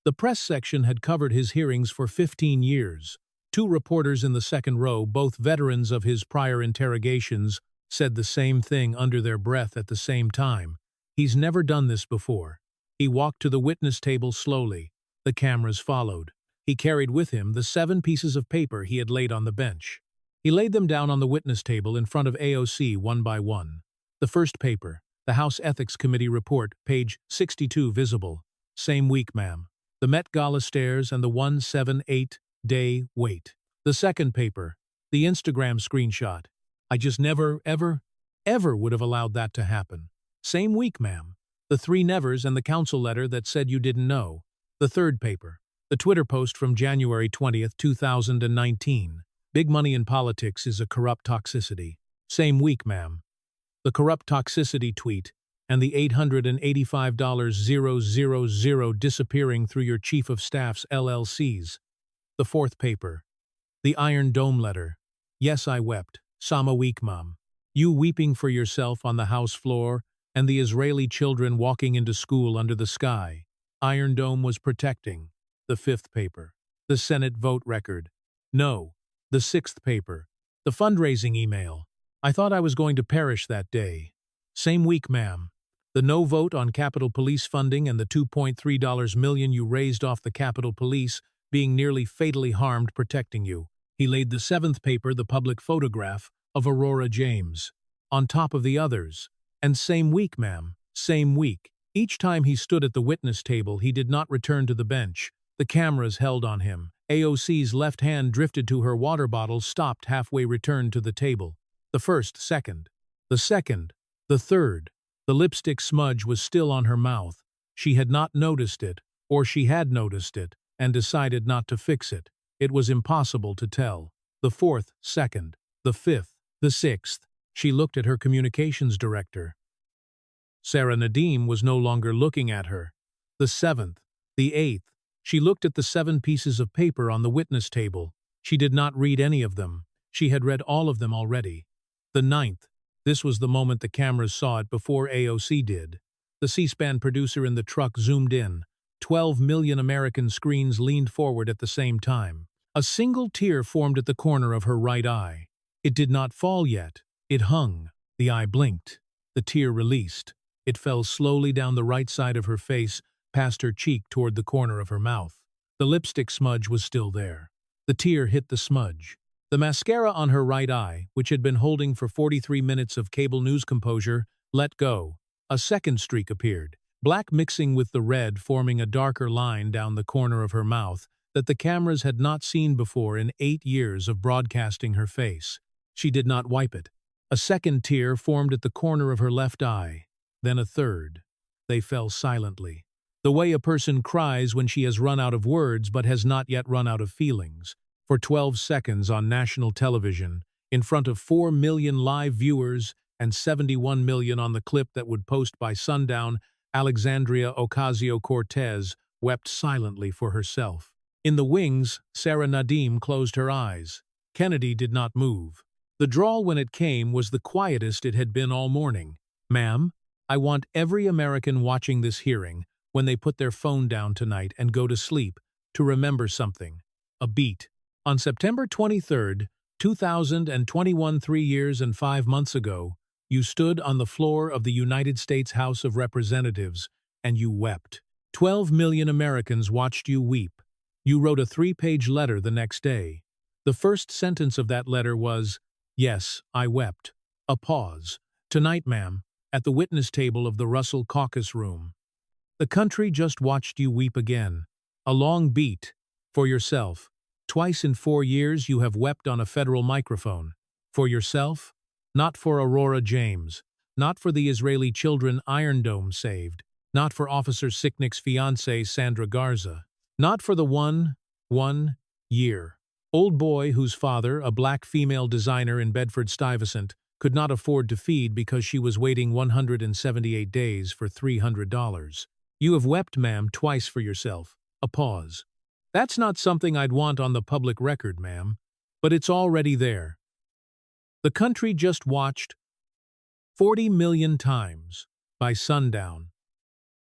The press section had covered his hearings for 15 years. 2 reporters in the second row, both veterans of his prior interrogations, said the same thing under their breath at the same time. "He's never done this before." He walked to the witness table slowly. The cameras followed. He carried with him the 7 pieces of paper he had laid on the bench. He laid them down on the witness table in front of AOC one by one. The first paper, the House Ethics Committee report, page 62 visible. "Same week, ma'am. The Met Gala stairs and the 178-day wait." The second paper, the Instagram screenshot. "I just never, ever would have allowed that to happen." "Same week, ma'am. The 3 nevers and the council letter that said you didn't know." The third paper, the Twitter post from January 20th, 2019. "Big money in politics is a corrupt toxicity." "Same week, ma'am." The corrupt toxicity tweet, and the $885,000 disappearing through your Chief of Staff's LLCs. The fourth paper. The Iron Dome letter. Yes, I wept. Sama week, Mom. You weeping for yourself on the house floor, and the Israeli children walking into school under the sky. Iron Dome was protecting. The fifth paper. The Senate vote record. No. The sixth paper. The fundraising email. I thought I was going to perish that day. Same week, ma'am. The no vote on Capitol Police funding and the $2.3 million you raised off the Capitol Police being nearly fatally harmed protecting you. He laid the seventh paper, the public photograph of Aurora James, on top of the others. And same week, ma'am, same week. Each time he stood at the witness table, he did not return to the bench. The cameras held on him. AOC's left hand drifted to her water bottle, stopped halfway, returned to the table. The first, second. The second. The third. The lipstick smudge was still on her mouth. She had not noticed it, or she had noticed it, and decided not to fix it. It was impossible to tell. The fourth, second. The fifth. The sixth. She looked at her communications director. Sarah Nadim was no longer looking at her. The seventh. The eighth. She looked at the 7 pieces of paper on the witness table. She did not read any of them. She had read all of them already. The ninth. This was the moment the cameras saw it before AOC did. The C-SPAN producer in the truck zoomed in. 12 million American screens leaned forward at the same time. A single tear formed at the corner of her right eye. It did not fall yet. It hung. The eye blinked. The tear released. It fell slowly down the right side of her face, past her cheek toward the corner of her mouth. The lipstick smudge was still there. The tear hit the smudge. The mascara on her right eye, which had been holding for 43 minutes of cable news composure, let go. A second streak appeared, black mixing with the red, forming a darker line down the corner of her mouth that the cameras had not seen before in 8 years of broadcasting her face. She did not wipe it. A second tear formed at the corner of her left eye, then a third. They fell silently. The way a person cries when she has run out of words but has not yet run out of feelings. For 12 seconds on national television, in front of 4 million live viewers and 71 million on the clip that would post by sundown, Alexandria Ocasio-Cortez wept silently for herself. In the wings, Sarah Nadim closed her eyes. Kennedy did not move. The drawl when it came was the quietest it had been all morning. Ma'am, I want every American watching this hearing, when they put their phone down tonight and go to sleep, to remember something. A beat. On September 23, 2021, 3 years and 5 months ago, you stood on the floor of the United States House of Representatives and you wept. 12 million Americans watched you weep. You wrote a 3-page letter the next day. The first sentence of that letter was, "Yes, I wept." A pause. Tonight, ma'am, at the witness table of the Russell Caucus Room. The country just watched you weep again. A long beat. For yourself. Twice in 4 years you have wept on a federal microphone. For yourself? Not for Aurora James. Not for the Israeli children Iron Dome saved. Not for Officer Sicknick's fiancée Sandra Garza. Not for the one year old boy whose father, a black female designer in Bedford-Stuyvesant, could not afford to feed because she was waiting 178 days for $300. You have wept, ma'am, twice for yourself. A pause. That's not something I'd want on the public record, ma'am, but it's already there. The country just watched 40 million times by sundown,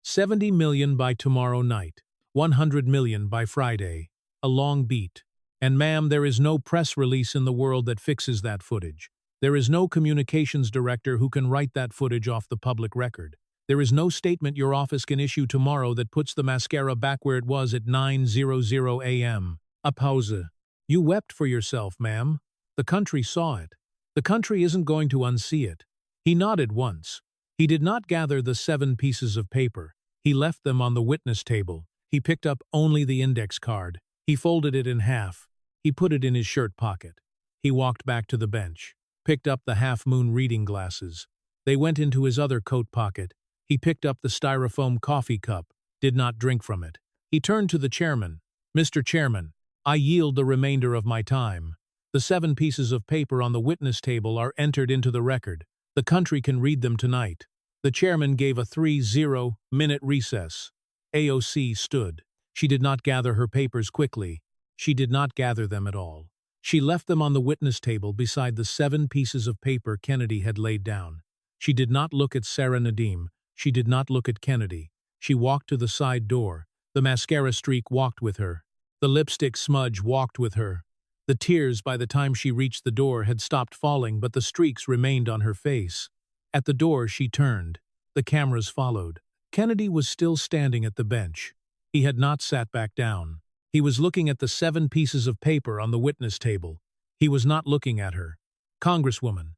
70 million by tomorrow night, 100 million by Friday, a long beat. And ma'am, there is no press release in the world that fixes that footage. There is no communications director who can write that footage off the public record. There is no statement your office can issue tomorrow that puts the mascara back where it was at 9:00 a.m. A pause. You wept for yourself, ma'am. The country saw it. The country isn't going to unsee it. He nodded once. He did not gather the 7 pieces of paper. He left them on the witness table. He picked up only the index card. He folded it in half. He put it in his shirt pocket. He walked back to the bench, picked up the half-moon reading glasses. They went into his other coat pocket. He picked up the styrofoam coffee cup, did not drink from it. He turned to the chairman. "Mr. Chairman, I yield the remainder of my time. The 7 pieces of paper on the witness table are entered into the record. The country can read them tonight." The chairman gave a 30-minute recess. AOC stood. She did not gather her papers quickly. She did not gather them at all. She left them on the witness table beside the 7 pieces of paper Kennedy had laid down. She did not look at Sarah Nadim. She did not look at Kennedy. She walked to the side door. The mascara streak walked with her. The lipstick smudge walked with her. The tears, by the time she reached the door, had stopped falling, but the streaks remained on her face. At the door, she turned. The cameras followed. Kennedy was still standing at the bench. He had not sat back down. He was looking at the 7 pieces of paper on the witness table. He was not looking at her. "Congresswoman."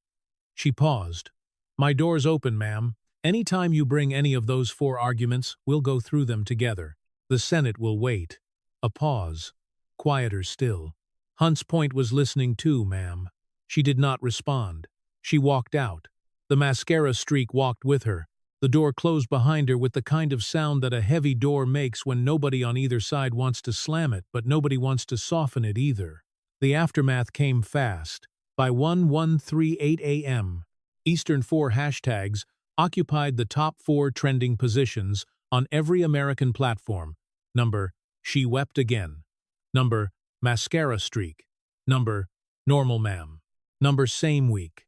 She paused. "My door's open, ma'am. Any time you bring any of those 4 arguments, we'll go through them together. The Senate will wait." A pause. Quieter still. Hunts Point was listening too, ma'am. She did not respond. She walked out. The mascara streak walked with her. The door closed behind her with the kind of sound that a heavy door makes when nobody on either side wants to slam it, but nobody wants to soften it either. The aftermath came fast. By 1:38 a.m., Eastern 4 hashtags occupied the top 4 trending positions on every American platform. Number, "She wept again." Number, "Mascara streak." Number, "Normal ma'am." Number, "Same week."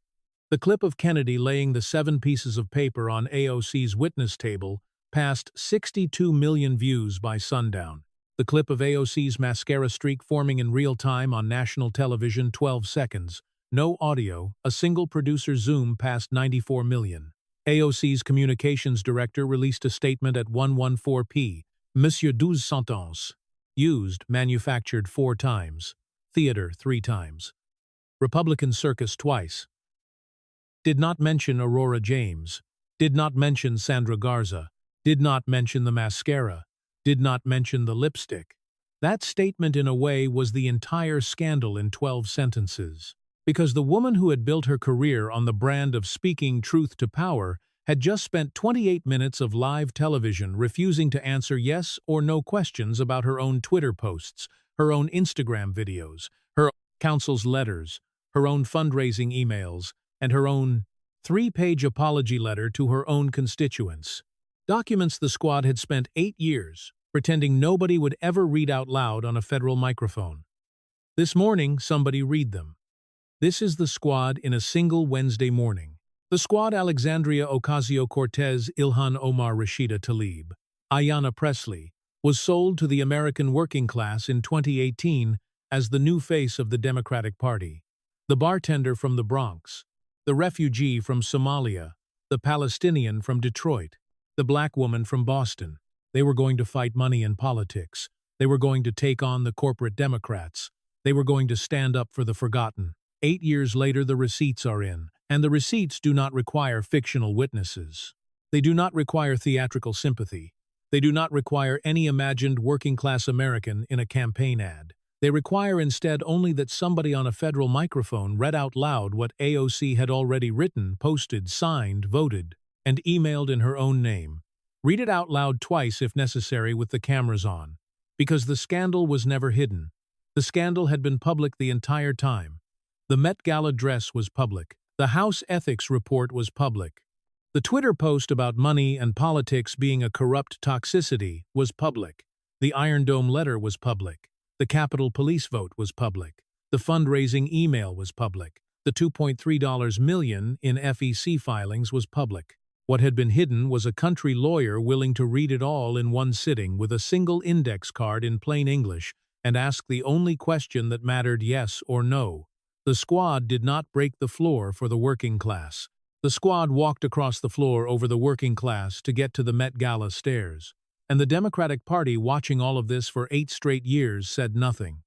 The clip of Kennedy laying the 7 pieces of paper on AOC's witness table passed 62 million views by sundown. The clip of AOC's mascara streak forming in real time on national television 12 seconds. No audio, a single producer zoom passed 94 million. AOC's communications director released a statement at 1:14 p. Monsieur 12 sentence. Used, manufactured 4 times. Theater 3 times. Republican circus twice. Did not mention Aurora James. Did not mention Sandra Garza. Did not mention the mascara. Did not mention the lipstick. That statement, in a way, was the entire scandal in 12 sentences. Because the woman who had built her career on the brand of speaking truth to power had just spent 28 minutes of live television refusing to answer yes or no questions about her own Twitter posts, her own Instagram videos, her counsel's letters, her own fundraising emails, and her own 3-page apology letter to her own constituents. Documents the squad had spent 8 years pretending nobody would ever read out loud on a federal microphone. This morning, somebody read them. This is the squad in a single Wednesday morning. The squad: Alexandria Ocasio-Cortez, Ilhan Omar, Rashida Tlaib, Ayanna Pressley, was sold to the American working class in 2018 as the new face of the Democratic Party. The bartender from the Bronx, the refugee from Somalia, the Palestinian from Detroit, the black woman from Boston. They were going to fight money in politics. They were going to take on the corporate Democrats. They were going to stand up for the forgotten. 8 years later, the receipts are in, and the receipts do not require fictional witnesses. They do not require theatrical sympathy. They do not require any imagined working-class American in a campaign ad. They require instead only that somebody on a federal microphone read out loud what AOC had already written, posted, signed, voted, and emailed in her own name. Read it out loud twice if necessary with the cameras on. Because the scandal was never hidden. The scandal had been public the entire time. The Met Gala dress was public. The House Ethics Report was public. The Twitter post about money and politics being a corrupt toxicity was public. The Iron Dome letter was public. The Capitol Police vote was public. The fundraising email was public. The $2.3 million in FEC filings was public. What had been hidden was a country lawyer willing to read it all in one sitting with a single index card in plain English and ask the only question that mattered: yes or no. The squad did not break the floor for the working class. The squad walked across the floor over the working class to get to the Met Gala stairs. And the Democratic Party, watching all of this for 8 straight years, said nothing.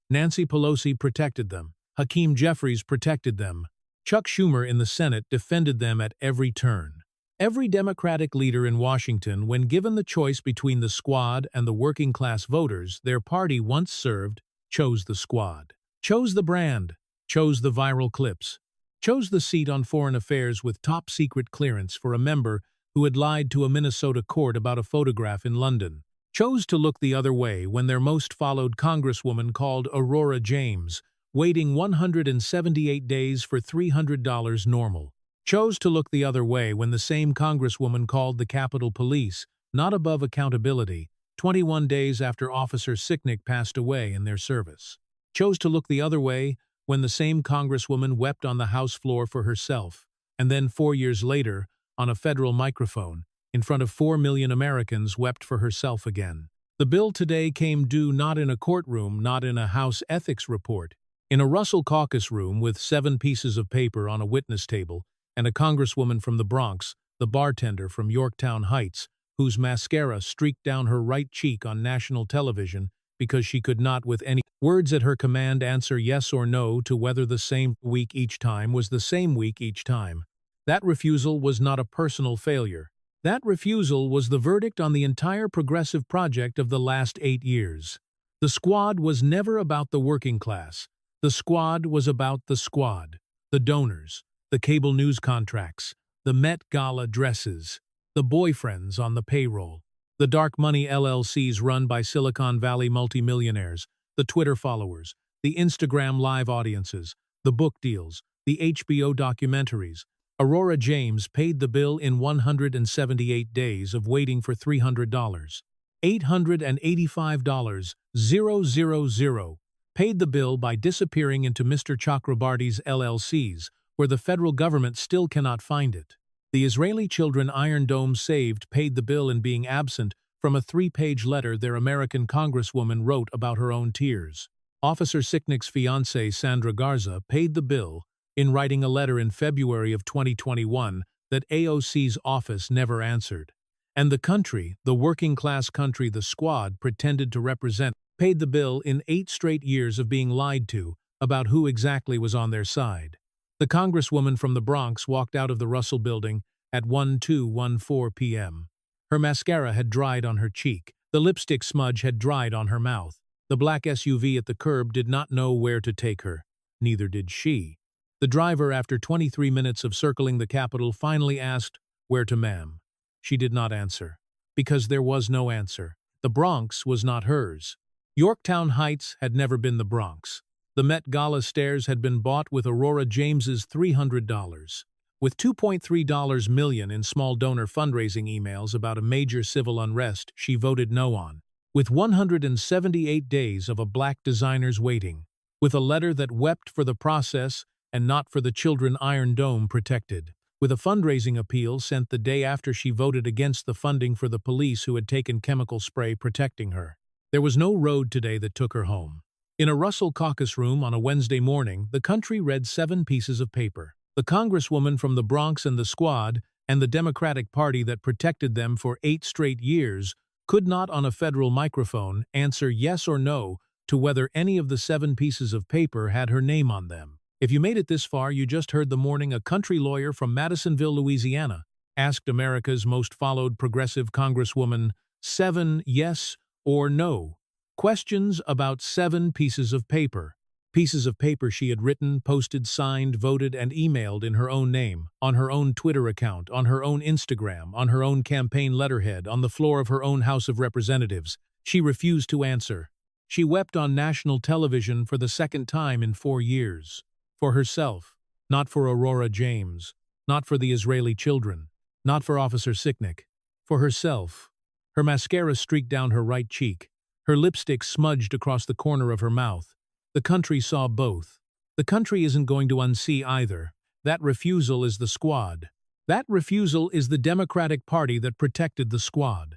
Nancy Pelosi protected them. Hakeem Jeffries protected them. Chuck Schumer in the Senate defended them at every turn. Every Democratic leader in Washington, when given the choice between the squad and the working-class voters their party once served, chose the squad. Chose the brand. Chose the viral clips. Chose the seat on Foreign Affairs with top-secret clearance for a member who had lied to a Minnesota court about a photograph in London. Chose to look the other way when their most followed Congresswoman called Aurora James, waiting 178 days for $300 normal. chose to look the other way when the same Congresswoman called the Capitol Police not above accountability 21 days after Officer Sicknick passed away in their service. Chose to look the other way when the same Congresswoman wept on the House floor for herself, and then 4 years later, on a federal microphone, in front of 4 million Americans, wept for herself again. The bill today came due not in a courtroom, not in a House ethics report, in a Russell caucus room with 7 pieces of paper on a witness table, and a congresswoman from the Bronx, the bartender from Yorktown Heights, whose mascara streaked down her right cheek on national television because she could not with any words at her command answer yes or no to whether the same week each time was the same week each time. That refusal was not a personal failure. That refusal was the verdict on the entire progressive project of the last 8 years. The squad was never about the working class. The squad was about the squad, the donors, the cable news contracts, the Met Gala dresses, the boyfriends on the payroll, the dark money LLCs run by Silicon Valley multimillionaires, the Twitter followers, the Instagram live audiences, the book deals, the HBO documentaries. Aurora James paid the bill in 178 days of waiting for $300. $885,000 paid the bill by disappearing into Mr. Chakrabarty's LLCs, where the federal government still cannot find it. The Israeli children Iron Dome saved paid the bill in being absent from a 3-page letter their American Congresswoman wrote about her own tears. Officer Sicknick's fiancée Sandra Garza paid the bill in writing a letter in February of 2021 that AOC's office never answered. And the country, the working-class country the squad pretended to represent, paid the bill in 8 straight years of being lied to about who exactly was on their side. The Congresswoman from the Bronx walked out of the Russell Building at 12:14 p.m. Her mascara had dried on her cheek. The lipstick smudge had dried on her mouth. The black SUV at the curb did not know where to take her. Neither did she. The driver, after 23 minutes of circling the Capitol, finally asked, "Where to, ma'am?" She did not answer. Because there was no answer. The Bronx was not hers. Yorktown Heights had never been the Bronx. The Met Gala stairs had been bought with Aurora James's $300. With $2.3 million in small donor fundraising emails about a major civil unrest she voted no on. With 178 days of a black designer's waiting. With a letter that wept for the process and not for the children Iron Dome protected. With a fundraising appeal sent the day after she voted against the funding for the police who had taken chemical spray protecting her. There was no road today that took her home. In a Russell caucus room on a Wednesday morning, the country read 7 pieces of paper. The Congresswoman from the Bronx and the squad, and the Democratic Party that protected them for 8 straight years, could not on a federal microphone answer yes or no to whether any of the 7 pieces of paper had her name on them. If you made it this far, you just heard the morning a country lawyer from Madisonville, Louisiana, asked America's most followed progressive Congresswoman 7 yes or no questions about 7 pieces of paper. Pieces of paper she had written, posted, signed, voted, and emailed in her own name, on her own Twitter account, on her own Instagram, on her own campaign letterhead, on the floor of her own House of Representatives. She refused to answer. She wept on national television for the 2nd time in 4 years. For herself, not for Aurora James, not for the Israeli children, not for Officer Sicknick. For herself. Her mascara streaked down her right cheek. Her lipstick smudged across the corner of her mouth. The country saw both. The country isn't going to unsee either. That refusal is the squad. That refusal is the Democratic Party that protected the squad.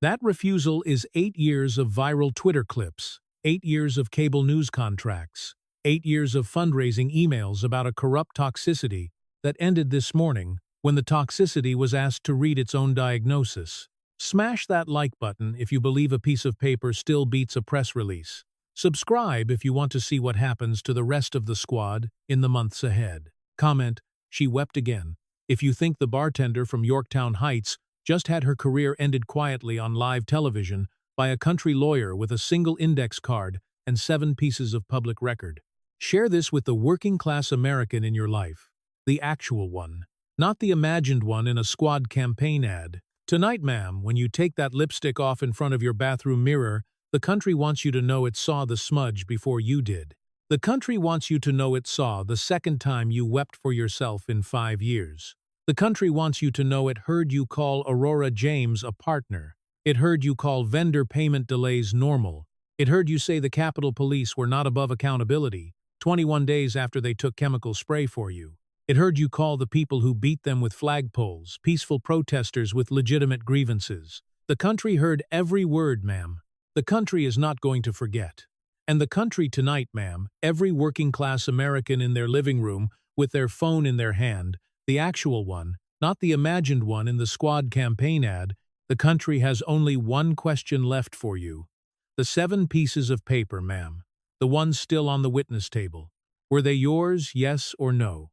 That refusal is 8 years of viral Twitter clips, 8 years of cable news contracts, 8 years of fundraising emails about a corrupt toxicity that ended this morning when the toxicity was asked to read its own diagnosis. Smash that like button if you believe a piece of paper still beats a press release. Subscribe if you want to see what happens to the rest of the squad in the months ahead. Comment, "She wept again," if you think the bartender from Yorktown Heights just had her career ended quietly on live television by a country lawyer with a single index card and 7 pieces of public record. Share this with the working-class American in your life. The actual one. Not the imagined one in a squad campaign ad. Tonight, ma'am, when you take that lipstick off in front of your bathroom mirror, the country wants you to know it saw the smudge before you did. The country wants you to know it saw the second time you wept for yourself in 5 years. The country wants you to know it heard you call Aurora James a partner. It heard you call vendor payment delays normal. It heard you say the Capitol Police were not above accountability, 21 days after they took chemical spray for you. It heard you call the people who beat them with flagpoles, peaceful protesters with legitimate grievances. The country heard every word, ma'am. The country is not going to forget. And the country tonight, ma'am, every working-class American in their living room with their phone in their hand, the actual one, not the imagined one in the squad campaign ad, the country has only one question left for you. The 7 pieces of paper, ma'am, the ones still on the witness table. Were they yours, yes or no?